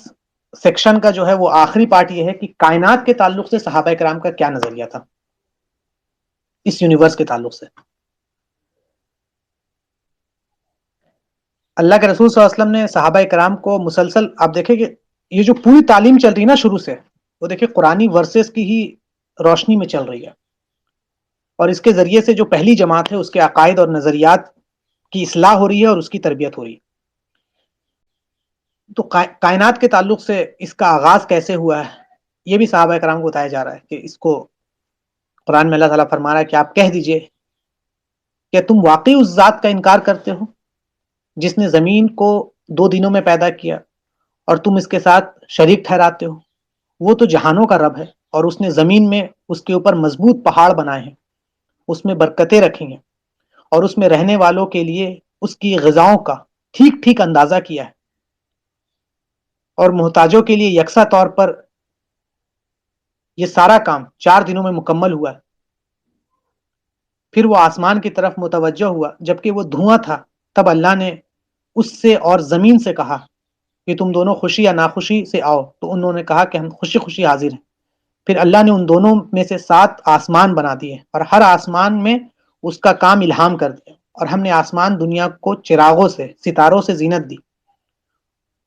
سیکشن کا جو ہے وہ آخری پارٹ یہ ہے کہ کائنات کے تعلق سے صحابہ کرام کا کیا نظریہ تھا، اس یونیورس کے تعلق سے۔ اللہ کے رسول صلی اللہ علیہ وسلم نے صحابہ کرام کو مسلسل، آپ دیکھیں کہ یہ جو پوری تعلیم چل رہی ہے نا شروع سے، وہ دیکھیں قرآنی ورسز کی ہی روشنی میں چل رہی ہے، اور اس کے ذریعے سے جو پہلی جماعت ہے اس کے عقائد اور نظریات کی اصلاح ہو رہی ہے اور اس کی تربیت ہو رہی ہے۔ تو کائنات کے تعلق سے اس کا آغاز کیسے ہوا ہے یہ بھی صحابہ کرام کو بتایا جا رہا ہے، کہ اس کو قرآن میں اللہ تعالیٰ فرما رہا ہے کہ آپ کہہ دیجئے کہ تم واقعی اس ذات کا انکار کرتے ہو جس نے زمین کو 2 دنوں میں پیدا کیا اور تم اس کے ساتھ شریک ٹھہراتے ہو؟ وہ تو جہانوں کا رب ہے اور اس نے زمین میں اس کے اوپر مضبوط پہاڑ بنائے ہیں اس میں برکتیں رکھی ہیں اور اس میں رہنے والوں کے لیے اس کی غذاؤں کا ٹھیک ٹھیک اندازہ کیا ہے اور محتاجوں کے لیے یکساں طور پر یہ سارا کام 4 دنوں میں مکمل ہوا ہے۔ پھر وہ آسمان کی طرف متوجہ ہوا، جبکہ وہ دھواں تھا، تب اللہ نے اس سے اور زمین سے کہا کہ تم دونوں خوشی یا ناخوشی سے آؤ، تو انہوں نے کہا کہ ہم خوشی خوشی حاضر ہیں۔ پھر اللہ نے ان دونوں میں سے 7 آسمان بنا دیے اور ہر آسمان میں اس کا کام الہام کر دیا، اور ہم نے آسمان دنیا کو چراغوں سے، ستاروں سے زینت دی،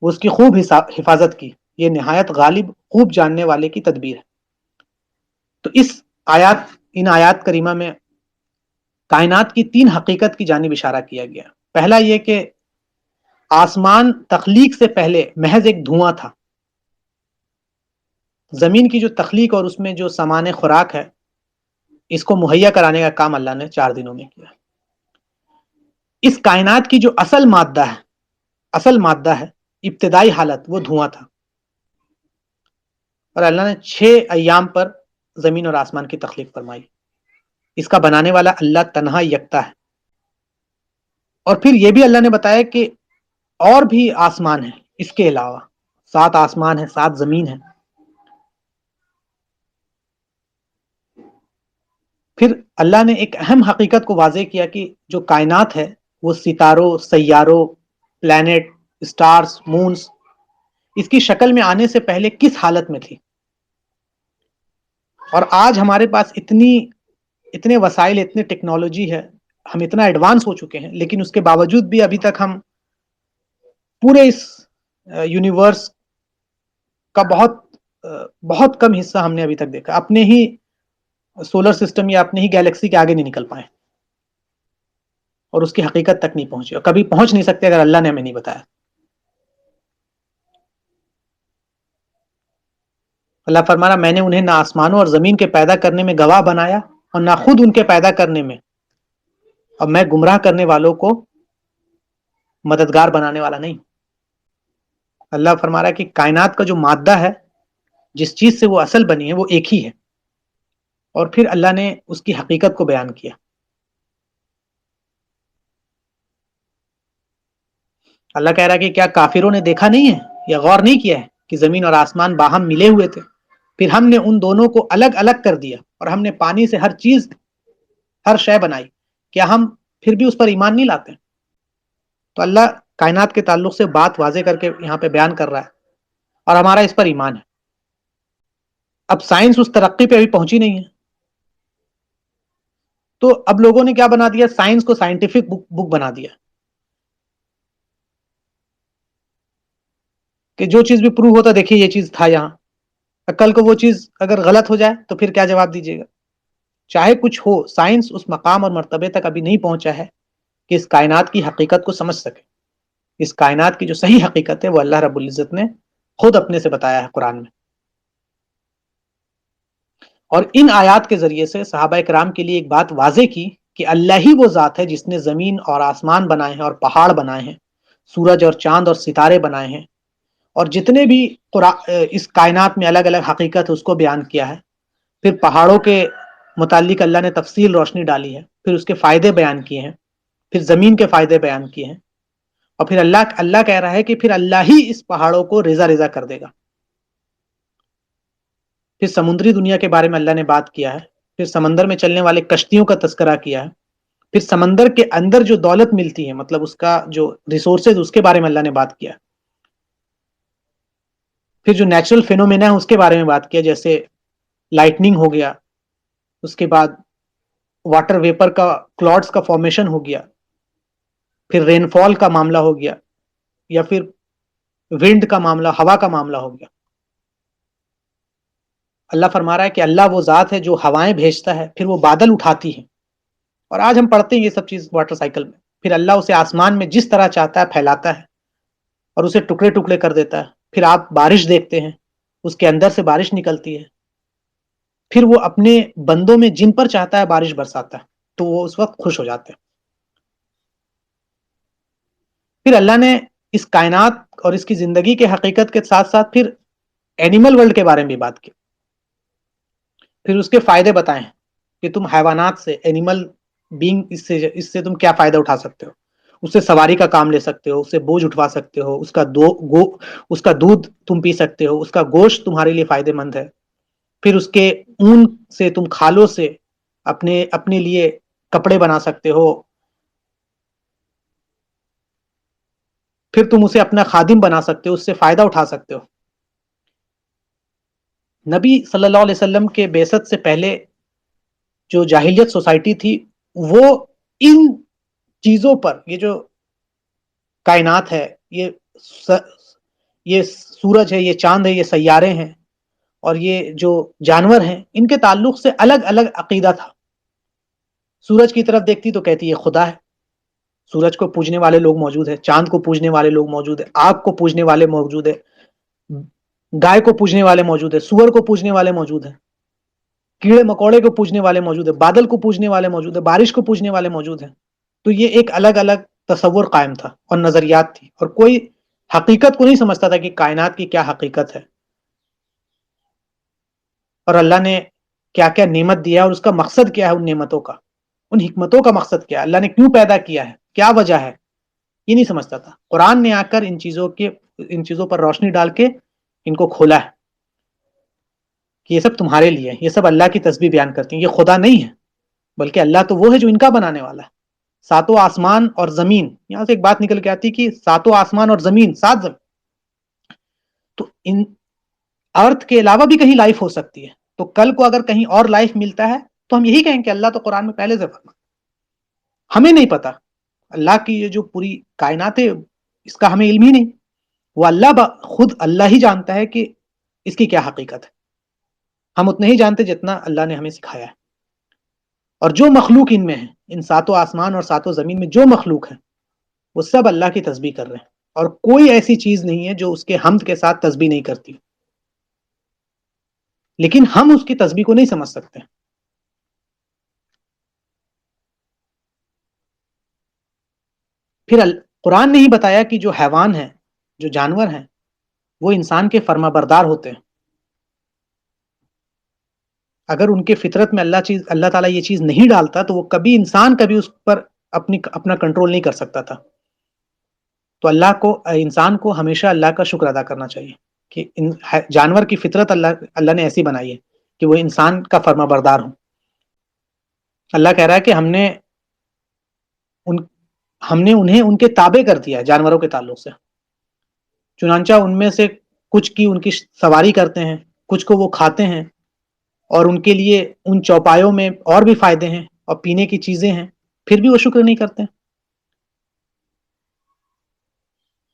وہ اس کی خوب حفاظت کی، یہ نہایت غالب، خوب جاننے والے کی تدبیر ہے۔ تو ان آیات کریمہ میں کائنات کی 3 حقیقت کی جانب اشارہ کیا گیا۔ پہلا یہ کہ آسمان تخلیق سے پہلے محض ایک دھواں تھا۔ زمین کی جو تخلیق اور اس میں جو سامان خوراک ہے، اس کو مہیا کرانے کا کام اللہ نے 4 دنوں میں کیا۔ اس کائنات کی جو اصل مادہ ہے، ابتدائی حالت، وہ دھواں تھا، اور اللہ نے 6 ایام پر زمین اور آسمان کی تخلیق فرمائی۔ اس کا بنانے والا اللہ تنہا یکتا ہے۔ اور پھر یہ بھی اللہ نے بتایا کہ اور بھی آسمان ہیں اس کے علاوہ، 7 آسمان ہیں، 7 زمین ہیں۔ پھر اللہ نے ایک اہم حقیقت کو واضح کیا کہ جو کائنات ہے وہ ستاروں، سیاروں، پلانٹ، اسٹارز، مونز، اس کی شکل میں آنے سے پہلے کس حالت میں تھی۔ اور آج ہمارے پاس اتنے وسائل، اتنی ٹیکنالوجی ہے، ہم اتنا ایڈوانس ہو چکے ہیں، لیکن اس کے باوجود بھی ابھی تک ہم پورے اس یونیورس کا بہت کم حصہ ہم نے ابھی تک دیکھا، اپنے ہی سولر سسٹم یا اپنے ہی گیلیکسی کے آگے نہیں نکل پائے اور اس کی حقیقت تک نہیں پہنچے، اور کبھی پہنچ نہیں سکتے اگر اللہ نے ہمیں نہیں بتایا۔ اللہ فرمانا، میں نے انہیں نہ آسمانوں اور زمین کے پیدا کرنے میں گواہ بنایا اور نہ خود ان کے پیدا کرنے میں، اور میں گمراہ کرنے والوں کو مددگار بنانے والا نہیں۔ اللہ فرما رہا ہے کہ کائنات کا جو مادہ ہے، جس چیز سے وہ اصل بنی ہے، وہ ایک ہی ہے، اور پھر اللہ نے اس کی حقیقت کو بیان کیا۔ اللہ کہہ رہا ہے کہ کیا کافروں نے دیکھا نہیں ہے یا غور نہیں کیا ہے کہ زمین اور آسمان باہم ملے ہوئے تھے، پھر ہم نے ان دونوں کو الگ الگ کر دیا، اور ہم نے پانی سے ہر شے بنائی، کیا ہم پھر بھی اس پر ایمان نہیں لاتے؟ تو اللہ کائنات کے تعلق سے بات واضح کر کے یہاں پہ بیان کر رہا ہے، اور ہمارا اس پر ایمان ہے۔ اب سائنس اس ترقی پہ ابھی پہنچی نہیں ہے، تو اب لوگوں نے کیا بنا دیا، سائنس کو سائنٹیفک بک بنا دیا کہ جو چیز بھی پروو ہوتا، دیکھیے یہ چیز تھا یہاں، کل کو وہ چیز اگر غلط ہو جائے تو پھر کیا جواب دیجیے گا؟ چاہے کچھ ہو، سائنس اس مقام اور مرتبے تک ابھی نہیں پہنچا ہے کہ اس کائنات کی حقیقت کو سمجھ سکے۔ اس کائنات کی جو صحیح حقیقت ہے وہ اللہ رب العزت نے خود اپنے سے بتایا ہے قرآن میں، اور ان آیات کے ذریعے سے صحابہ کرام کے لیے ایک بات واضح کی کہ اللہ ہی وہ ذات ہے جس نے زمین اور آسمان بنائے ہیں اور پہاڑ بنائے ہیں، سورج اور چاند اور ستارے بنائے ہیں، اور جتنے بھی اس کائنات میں الگ الگ حقیقت ہے اس کو بیان کیا ہے۔ پھر پہاڑوں کے متعلق اللہ نے تفصیل روشنی ڈالی ہے، پھر اس کے فائدے بیان کیے ہیں، پھر زمین کے فائدے بیان کیے ہیں، اور پھر اللہ کہہ رہا ہے کہ پھر اللہ ہی اس پہاڑوں کو ریزہ ریزہ کر دے گا۔ پھر سمندری دنیا کے بارے میں اللہ نے بات کیا ہے، پھر سمندر میں چلنے والے کشتیوں کا تذکرہ کیا ہے، پھر سمندر کے اندر جو دولت ملتی ہے، مطلب اس کا جو ریسورسز، اس کے بارے میں اللہ نے بات کیا، پھر جو نیچرل فینومینا ہے اس کے بارے میں بات کیا، جیسے لائٹننگ ہو گیا، اس کے بعد واٹر ویپر کا، کلاؤڈز کا فارمیشن ہو گیا، پھر رین فال کا معاملہ ہو گیا، یا پھر ونڈ کا معاملہ، ہوا کا معاملہ ہو گیا۔ اللہ فرما رہا ہے کہ اللہ وہ ذات ہے جو ہوائیں بھیجتا ہے، پھر وہ بادل اٹھاتی ہے، اور آج ہم پڑھتے ہیں یہ سب چیز واٹر سائیکل میں، پھر اللہ اسے آسمان میں جس طرح چاہتا ہے پھیلاتا ہے اور اسے ٹکڑے ٹکڑے کر دیتا ہے، پھر آپ بارش دیکھتے ہیں، اس کے اندر سے بارش نکلتی ہے، پھر وہ اپنے بندوں میں جن پر چاہتا ہے بارش برساتا ہے، تو وہ اس وقت خوش ہو جاتے ہیں۔ پھر اللہ نے اس کائنات اور اس کی زندگی کے حقیقت کے ساتھ ساتھ پھر اینیمل ورلڈ کے بارے میں بھی بات کی، پھر اس کے فائدے بتائے ہیں، کہ تم حیوانات سے، اینیمل بینگ، اس سے تم کیا فائدہ اٹھا سکتے ہو. اس سے سواری کا کام لے سکتے ہو، اس سے بوجھ اٹھوا سکتے ہو، اس کا دودھ تم پی سکتے ہو، اس کا گوشت تمہارے لیے فائدے مند ہے. پھر اس کے اون سے تم کھالوں سے اپنے لیے کپڑے بنا سکتے ہو. پھر تم اسے اپنا خادم بنا سکتے ہو، اس سے فائدہ اٹھا سکتے ہو. نبی صلی اللہ علیہ وسلم کے بعثت سے پہلے جو جاہلیت سوسائٹی تھی، وہ ان چیزوں پر، یہ جو کائنات ہے، یہ سورج ہے، یہ چاند ہے، یہ سیارے ہیں، اور یہ جو جانور ہیں، ان کے تعلق سے الگ الگ عقیدہ تھا. سورج کی طرف دیکھتی تو کہتی یہ خدا ہے. سورج کو پوجنے والے لوگ موجود ہیں، چاند کو پوجنے والے لوگ موجود ہیں، آگ کو پوجنے والے موجود ہیں، گائے کو پوجنے والے موجود ہیں، سور کو پوجنے والے موجود ہیں، کیڑے مکوڑے کو پوجنے والے موجود ہیں، بادل کو پوجنے والے موجود ہیں، بارش کو پوجنے والے موجود ہیں. تو یہ ایک الگ الگ تصور قائم تھا اور نظریات تھی، اور کوئی حقیقت کو نہیں سمجھتا تھا کہ کائنات کی کیا حقیقت ہے، اور اللہ نے کیا کیا نعمت دیا اور اس کا مقصد کیا ہے، ان نعمتوں کا، ان حکمتوں کا مقصد کیا ہے، اللہ نے کیوں پیدا کیا ہے، کیا وجہ ہے، یہ نہیں سمجھتا تھا. قرآن نے آ کر ان چیزوں پر روشنی ڈال کے ان کو کھولا ہے کہ یہ سب تمہارے لیے، یہ سب اللہ کی تسبیح بیان کرتی ہیں. یہ خدا نہیں ہے، بلکہ اللہ تو وہ ہے جو ان کا بنانے والا ہے. ساتوں آسمان اور زمین، یہاں سے ایک بات نکل کے آتی کہ ساتوں آسمان اور زمین، 7 زمین، تو ان ارتھ کے علاوہ بھی کہیں لائف ہو سکتی ہے. تو کل کو اگر کہیں اور لائف ملتا ہے تو ہم یہی کہیں کہ اللہ تو قرآن میں پہلے سے فرما. ہمیں نہیں پتا اللہ کی یہ جو پوری کائنات ہے اس کا ہمیں علم ہی نہیں. وہ خود اللہ ہی جانتا ہے کہ اس کی کیا حقیقت ہے. ہم اتنے ہی جانتے جتنا اللہ نے ہمیں سکھایا ہے. اور جو مخلوق ان میں ہے، ان ساتوں آسمان اور ساتوں زمین میں جو مخلوق ہے، وہ سب اللہ کی تسبیح کر رہے ہیں، اور کوئی ایسی چیز نہیں ہے جو اس کے حمد کے ساتھ تسبیح نہیں کرتی. لیکن ہم اس کی تسبیح کو نہیں سمجھ سکتے. پھر قرآن نے ہی بتایا کہ جو حیوان ہیں، جو جانور ہیں، وہ انسان کے فرما بردار ہوتے ہیں. اگر ان کے فطرت میں اللہ تعالیٰ یہ چیز نہیں ڈالتا تو وہ کبھی اس پر اپنا کنٹرول نہیں کر سکتا تھا. تو انسان کو ہمیشہ اللہ کا شکر ادا کرنا چاہیے کہ جانور کی فطرت اللہ نے ایسی بنائی ہے کہ وہ انسان کا فرما بردار ہو. اللہ کہہ رہا ہے کہ ہم نے انہیں ان کے تابع کر دیا جانوروں کے تعلق سے. چنانچہ ان میں سے کچھ کی ان کی سواری کرتے ہیں، کچھ کو وہ کھاتے ہیں، اور ان کے لیے ان چوپایوں میں اور بھی فائدے ہیں اور پینے کی چیزیں ہیں، پھر بھی وہ شکر نہیں کرتے.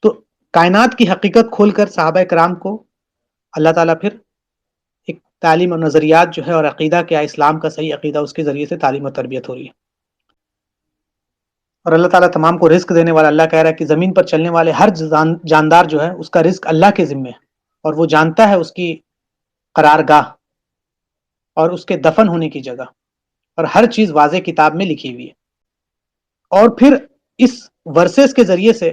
تو کائنات کی حقیقت کھول کر صحابہ کرام کو اللہ تعالیٰ پھر ایک تعلیم اور نظریات جو ہے، اور عقیدہ کیا اسلام کا صحیح عقیدہ، اس کے ذریعے سے تعلیم و تربیت ہو رہی ہے. اور اللہ تعالیٰ تمام کو رزق دینے والا. اللہ کہہ رہا ہے کہ زمین پر چلنے والے ہر جاندار جو ہے اس کا رزق اللہ کے ذمے ہے، اور وہ جانتا ہے اس کی قرارگاہ اور اس کے دفن ہونے کی جگہ، اور ہر چیز واضح کتاب میں لکھی ہوئی ہے. اور پھر اس ورسز کے ذریعے سے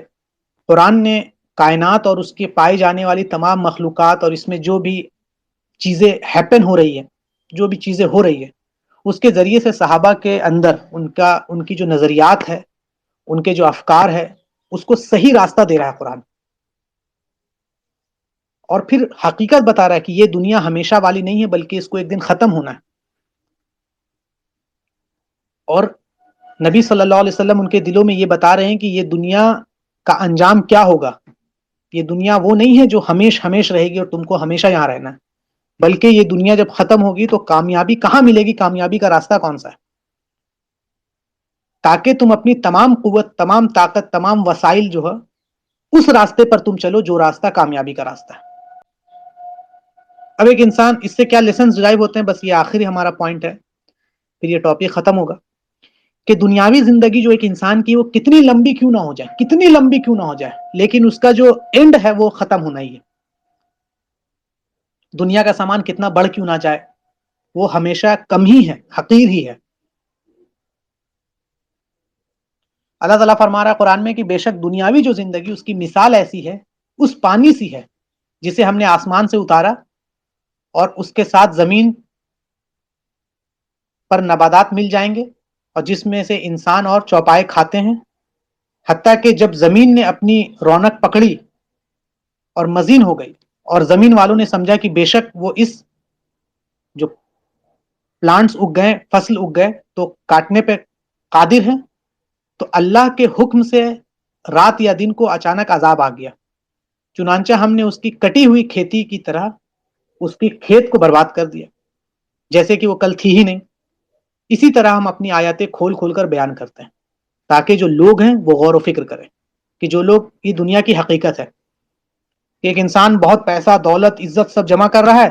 قرآن نے کائنات اور اس کی پائی جانے والی تمام مخلوقات، اور اس میں جو بھی چیزیں ہیپن ہو رہی ہیں، جو بھی چیزیں ہو رہی ہیں، اس کے ذریعے سے صحابہ کے اندر ان کی جو نظریات ہے، ان کے جو افکار ہے، اس کو صحیح راستہ دے رہا ہے قرآن. اور پھر حقیقت بتا رہا ہے کہ یہ دنیا ہمیشہ والی نہیں ہے، بلکہ اس کو ایک دن ختم ہونا ہے. اور نبی صلی اللہ علیہ وسلم ان کے دلوں میں یہ بتا رہے ہیں کہ یہ دنیا کا انجام کیا ہوگا. یہ دنیا وہ نہیں ہے جو ہمیش رہے گی اور تم کو ہمیشہ یہاں رہنا ہے، بلکہ یہ دنیا جب ختم ہوگی تو کامیابی کہاں ملے گی، کامیابی کا راستہ کون سا ہے، تاکہ تم اپنی تمام قوت، تمام طاقت، تمام وسائل جو ہے اس راستے پر تم چلو جو راستہ کامیابی کا راستہ ہے. اب ایک انسان، اس سے کیا لیسنز ڈرائیو ہوتے ہیں، بس یہ آخری ہمارا پوائنٹ ہے، پھر یہ ٹاپک ختم ہوگا، کہ دنیاوی زندگی جو ایک انسان کی، وہ کتنی لمبی کیوں نہ ہو جائے، لیکن اس کا جو اینڈ ہے وہ ختم ہونا ہی ہے. دنیا کا سامان کتنا بڑھ کیوں نہ جائے، وہ ہمیشہ کم ہی ہے، حقیر ہی ہے. اللہ تعالیٰ فرما رہا ہے قرآن میں کہ بے شک دنیاوی جو زندگی، اس کی مثال ایسی ہے، اس پانی سی ہے جسے ہم نے آسمان سے اتارا اور اس کے ساتھ زمین پر نباتات مل جائیں گے اور جس میں سے انسان اور چوپائے کھاتے ہیں، حتیٰ کہ جب زمین نے اپنی رونق پکڑی اور مزین ہو گئی اور زمین والوں نے سمجھا کہ بے شک وہ اس جو پلانٹس اگ گئے، فصل اگ گئے تو کاٹنے پہ قادر ہیں، تو اللہ کے حکم سے رات یا دن کو اچانک عذاب آ گیا، چنانچہ ہم نے اس کی کٹی ہوئی کھیتی کی طرح اس کی کھیت کو برباد کر دیا، جیسے کہ وہ کل تھی ہی نہیں۔ اسی طرح ہم اپنی آیاتیں کھول کھول کر بیان کرتے ہیں تاکہ جو لوگ ہیں وہ غور و فکر کریں کہ جو لوگ، یہ دنیا کی حقیقت ہے کہ ایک انسان بہت پیسہ، دولت، عزت سب جمع کر رہا ہے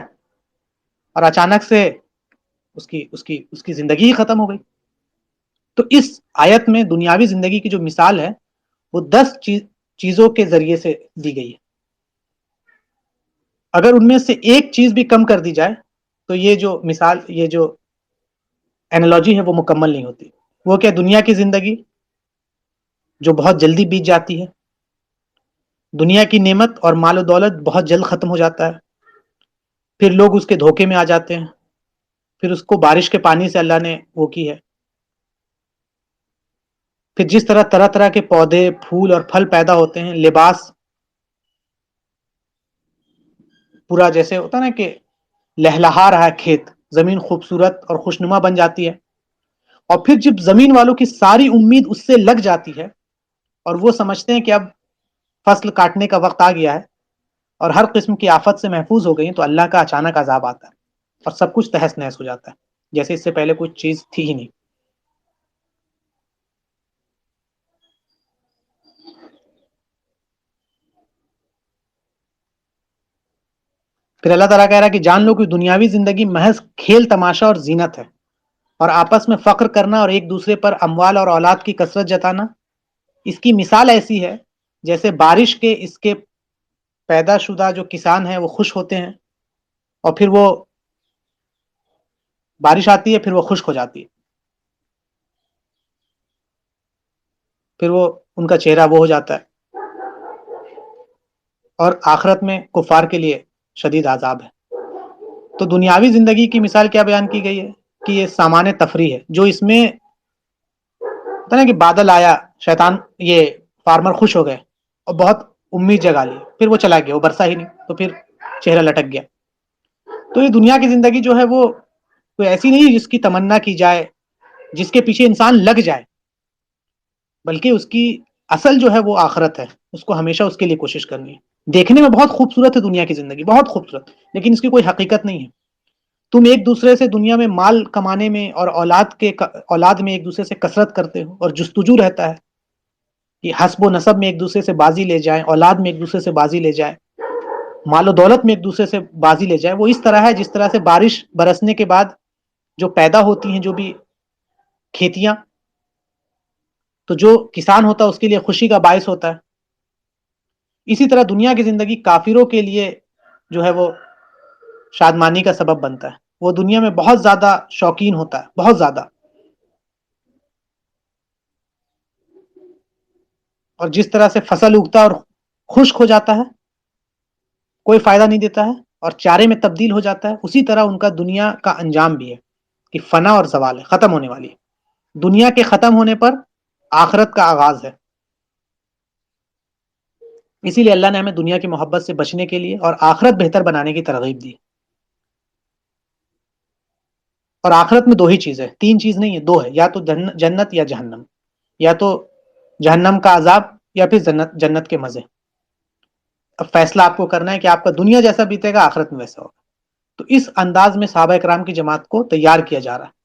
اور اچانک سے اس کی زندگی ہی ختم ہو گئی۔ تو اس آیت میں دنیاوی زندگی کی جو مثال ہے وہ 10 چیزوں کے ذریعے سے دی گئی ہے۔ اگر ان میں سے ایک چیز بھی کم کر دی جائے تو یہ جو مثال، یہ جو اینالوجی ہے وہ مکمل نہیں ہوتی۔ وہ کیا؟ دنیا کی زندگی جو بہت جلدی بیت جاتی ہے، دنیا کی نعمت اور مال و دولت بہت جلد ختم ہو جاتا ہے، پھر لوگ اس کے دھوکے میں آ جاتے ہیں، پھر اس کو بارش کے پانی سے اللہ نے وہ کی ہے، پھر جس طرح طرح طرح کے پودے، پھول اور پھل پیدا ہوتے ہیں، لباس پورا جیسے ہوتا نا کہ لہلہا رہا ہے کھیت، زمین خوبصورت اور خوشنما بن جاتی ہے، اور پھر جب زمین والوں کی ساری امید اس سے لگ جاتی ہے اور وہ سمجھتے ہیں کہ اب فصل کاٹنے کا وقت آ گیا ہے اور ہر قسم کی آفت سے محفوظ ہو گئی ہیں، تو اللہ کا اچانک عذاب آتا ہے اور سب کچھ تہس نہس ہو جاتا ہے جیسے اس سے پہلے کچھ چیز تھی ہی نہیں۔ پھر اللہ تعالیٰ کہہ رہا ہے کہ جان لو کہ دنیاوی زندگی محض کھیل تماشا اور زینت ہے، اور آپس میں فخر کرنا اور ایک دوسرے پر اموال اور اولاد کی کثرت جتانا، اس کی مثال ایسی ہے جیسے بارش کے اس کے پیدا شدہ جو کسان ہیں وہ خوش ہوتے ہیں، اور پھر وہ بارش آتی ہے، پھر وہ خشک ہو جاتی ہے، پھر وہ ان کا چہرہ وہ ہو جاتا ہے، اور آخرت میں کفار کے لیے شدید عذاب ہے۔ تو دنیاوی زندگی کی مثال کیا بیان کی گئی ہے کہ یہ سامان تفریح ہے، جو اس میں پتہ نہیں کہ بادل آیا، شیطان یہ فارمر خوش ہو گئے اور بہت امید جگا لی، پھر وہ چلا گیا، وہ برسا ہی نہیں، تو پھر چہرہ لٹک گیا۔ تو یہ دنیا کی زندگی جو ہے وہ کوئی ایسی نہیں جس کی تمنا کی جائے، جس کے پیچھے انسان لگ جائے، بلکہ اس کی اصل جو ہے وہ آخرت ہے، اس کو ہمیشہ اس کے لیے کوشش کرنی ہے۔ دیکھنے میں بہت خوبصورت ہے دنیا کی زندگی، بہت خوبصورت، لیکن اس کی کوئی حقیقت نہیں ہے۔ تم ایک دوسرے سے دنیا میں مال کمانے میں اور اولاد میں ایک دوسرے سے کثرت کرتے ہو اور جستجو رہتا ہے کہ حسب و نسب میں ایک دوسرے سے بازی لے جائیں، اولاد میں ایک دوسرے سے بازی لے جائیں، مال و دولت میں ایک دوسرے سے بازی لے جائیں۔ وہ اس طرح ہے جس طرح سے بارش برسنے کے بعد جو پیدا ہوتی ہیں جو بھی کھیتیاں، تو جو کسان ہوتا ہے اس کے لیے خوشی کا باعث ہوتا ہے، اسی طرح دنیا کی زندگی کافروں کے لیے جو ہے وہ شادمانی کا سبب بنتا ہے۔ وہ دنیا میں بہت زیادہ شوقین ہوتا ہے، بہت زیادہ، اور جس طرح سے فصل اگتا ہے اور خشک ہو جاتا ہے، کوئی فائدہ نہیں دیتا ہے اور چارے میں تبدیل ہو جاتا ہے، اسی طرح ان کا دنیا کا انجام بھی ہے کہ فنا اور زوال ہے، ختم ہونے والی ہے۔ دنیا کے ختم ہونے پر آخرت کا آغاز ہے۔ اسی لیے اللہ نے ہمیں دنیا کی محبت سے بچنے کے لیے اور آخرت بہتر بنانے کی ترغیب دی۔ اور آخرت میں 2 ہی چیز ہے، 3 چیز نہیں ہے، 2 ہے، یا تو جنت یا جہنم، یا تو جہنم کا عذاب یا پھر جنت کے مزے۔ اب فیصلہ آپ کو کرنا ہے کہ آپ کا دنیا جیسا بیتے گا آخرت میں ویسا ہوگا۔ تو اس انداز میں صحابہ کرام کی جماعت کو تیار کیا جا رہا ہے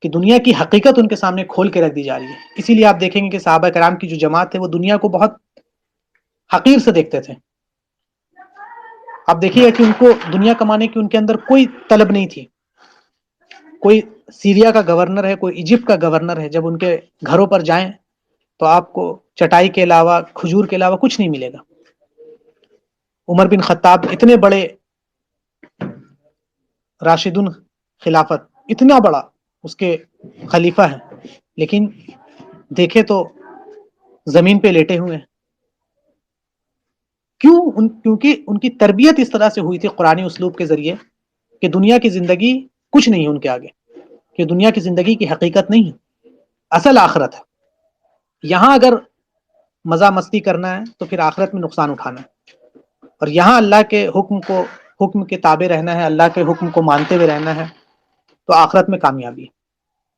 کہ دنیا کی حقیقت ان کے سامنے کھول کے رکھ دی جا رہی ہے۔ اسی لیے آپ دیکھیں گے کہ صحابہ کرام کی جو جماعت ہے وہ دنیا کو بہت حقیر سے دیکھتے تھے۔ آپ دیکھیے کہ ان کو دنیا کمانے کی ان کے اندر کوئی طلب نہیں تھی۔ کوئی سیریا کا گورنر ہے، کوئی ایجپٹ کا گورنر ہے، جب ان کے گھروں پر جائیں تو آپ کو چٹائی کے علاوہ، کھجور کے علاوہ کچھ نہیں ملے گا۔ عمر بن خطاب اتنے بڑے راشدون خلافت، اتنا بڑا اس کے خلیفہ ہیں، لیکن دیکھے تو زمین پہ لیٹے ہوئے ہیں۔ کیونکہ ان کی تربیت اس طرح سے ہوئی تھی قرآنی اسلوب کے ذریعے کہ دنیا کی زندگی کچھ نہیں ہے ان کے آگے۔ کہ دنیا کی زندگی کی حقیقت نہیں ہے، اصل آخرت ہے. یہاں اگر مزہ مستی کرنا ہے تو پھر آخرت میں نقصان اٹھانا ہے، اور یہاں اللہ کے حکم کے تابع رہنا ہے، اللہ کے حکم کو مانتے ہوئے رہنا ہے، تو آخرت میں کامیابی ہے.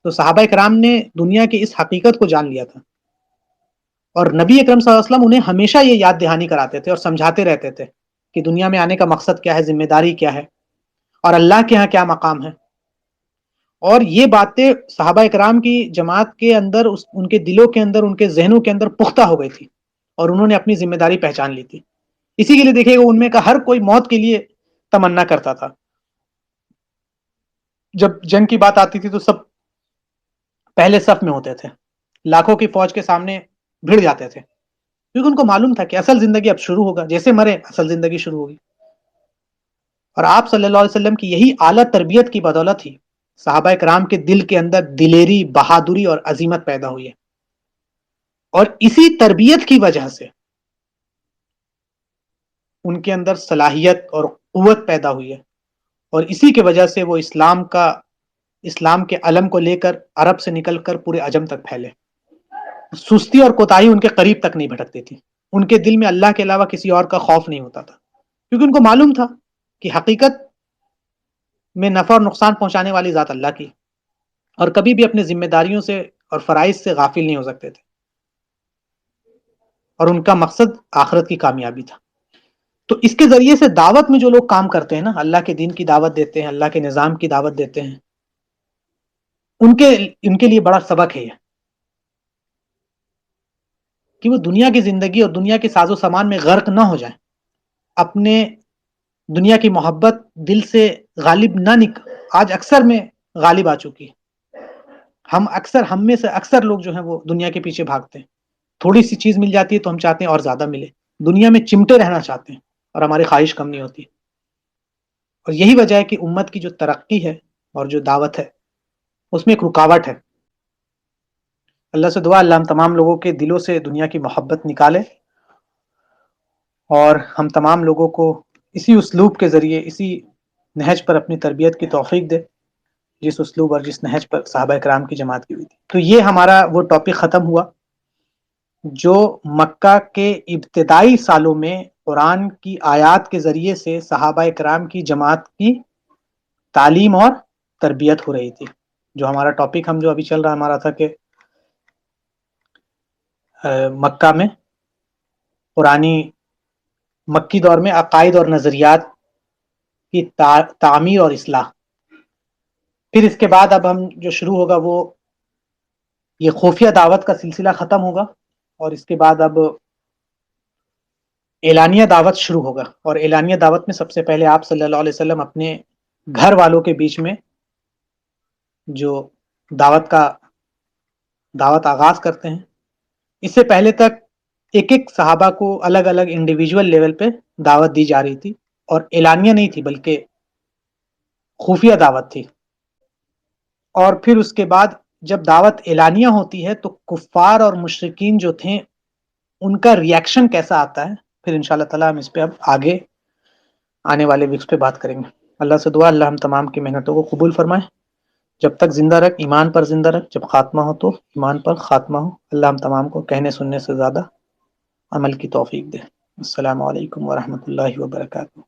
تو صحابہ کرام نے دنیا کی اس حقیقت کو جان لیا تھا، اور نبی اکرم صلی اللہ علیہ وسلم انہیں ہمیشہ یہ یاد دہانی کراتے تھے اور سمجھاتے رہتے تھے کہ دنیا میں آنے کا مقصد کیا ہے، ذمہ داری کیا ہے، اور اللہ کے ہاں کیا مقام ہے. اور یہ باتیں صحابہ اکرام کی جماعت کے اندر، ان کے دلوں کے اندر، ان کے ذہنوں کے اندر پختہ ہو گئی تھی، اور انہوں نے اپنی ذمہ داری پہچان لی تھی. اسی کے لیے دیکھیں گے ان میں کا ہر کوئی موت کے لیے تمنا کرتا تھا. جب جنگ کی بات آتی تھی تو سب پہلے صف میں ہوتے تھے، لاکھوں کی فوج کے سامنے بھیڑ جاتے تھے، کیونکہ ان کو معلوم تھا کہ اصل زندگی اب شروع ہوگا، جیسے مرے اصل زندگی شروع ہوگی. اور آپ صلی اللہ علیہ وسلم کی یہی اعلیٰ تربیت کی بدولت ہی صحابہ کرام کے دل کے اندر دلیری، بہادری اور عظیمت پیدا ہوئی ہے. اور اسی تربیت کی وجہ سے ان کے اندر صلاحیت اور قوت پیدا ہوئی ہے، اور اسی کی وجہ سے وہ اسلام کے علم کو لے کر عرب سے نکل کر پورے عجم تک پھیلے. سستی اور کوتاہی ان کے قریب تک نہیں بھٹکتی تھی. ان کے دل میں اللہ کے علاوہ کسی اور کا خوف نہیں ہوتا تھا، کیونکہ ان کو معلوم تھا کہ حقیقت میں نفع اور نقصان پہنچانے والی ذات اللہ کی، اور کبھی بھی اپنے ذمہ داریوں سے اور فرائض سے غافل نہیں ہو سکتے تھے، اور ان کا مقصد آخرت کی کامیابی تھا. تو اس کے ذریعے سے دعوت میں جو لوگ کام کرتے ہیں نا، اللہ کے دین کی دعوت دیتے ہیں، اللہ کے نظام کی دعوت دیتے ہیں، ان کے لیے بڑا سبق ہے یہ، کہ وہ دنیا کی زندگی اور دنیا کے ساز و سامان میں غرق نہ ہو جائیں، اپنے دنیا کی محبت دل سے غالب نہ آج اکثر میں غالب آ چکی ہے. ہم میں سے اکثر لوگ جو ہیں وہ دنیا کے پیچھے بھاگتے ہیں. تھوڑی سی چیز مل جاتی ہے تو ہم چاہتے ہیں اور زیادہ ملے، دنیا میں چمٹے رہنا چاہتے ہیں، اور ہماری خواہش کم نہیں ہوتی. اور یہی وجہ ہے کہ امت کی جو ترقی ہے اور جو دعوت ہے اس میں ایک رکاوٹ ہے. اللہ سے دعا، اللہ ہم تمام لوگوں کے دلوں سے دنیا کی محبت نکالے، اور ہم تمام لوگوں کو اسی اسلوب کے ذریعے، اسی نہج پر اپنی تربیت کی توفیق دے، جس اسلوب اور جس نہج پر صحابہ کرام کی جماعت کی ہوئی تھی. تو یہ ہمارا وہ ٹاپک ختم ہوا جو مکہ کے ابتدائی سالوں میں قرآن کی آیات کے ذریعے سے صحابہ کرام کی جماعت کی تعلیم اور تربیت ہو رہی تھی. جو ہمارا ٹاپک جو ابھی چل رہا ہمارا تھا کہ مکہ میں قرآنی مکی دور میں عقائد اور نظریات کی تعمیر اور اصلاح. پھر اس کے بعد اب ہم جو شروع ہوگا وہ یہ خفیہ دعوت کا سلسلہ ختم ہوگا، اور اس کے بعد اب اعلانیہ دعوت شروع ہوگا. اور اعلانیہ دعوت میں سب سے پہلے آپ صلی اللہ علیہ وسلم اپنے گھر والوں کے بیچ میں جو دعوت آغاز کرتے ہیں. اس سے پہلے تک ایک ایک صحابہ کو الگ الگ انڈیویجول لیول پہ دعوت دی جا رہی تھی، اور اعلانیہ نہیں تھی بلکہ خفیہ دعوت تھی. اور پھر اس کے بعد جب دعوت اعلانیہ ہوتی ہے تو کفار اور مشرکین جو تھے ان کا ریاکشن کیسا آتا ہے، پھر انشاءاللہ تعالی ہم اس پہ اب آگے آنے والے ویکس پہ بات کریں گے. اللہ سے دعا، اللہ ہم تمام کی محنتوں کو قبول فرمائے. جب تک زندہ رکھ ایمان پر زندہ رکھ، جب خاتمہ ہو تو ایمان پر خاتمہ ہو. اللہ ہم تمام کو کہنے سننے سے زیادہ عمل کی توفیق دے. السلام علیکم ورحمۃ اللہ وبرکاتہ.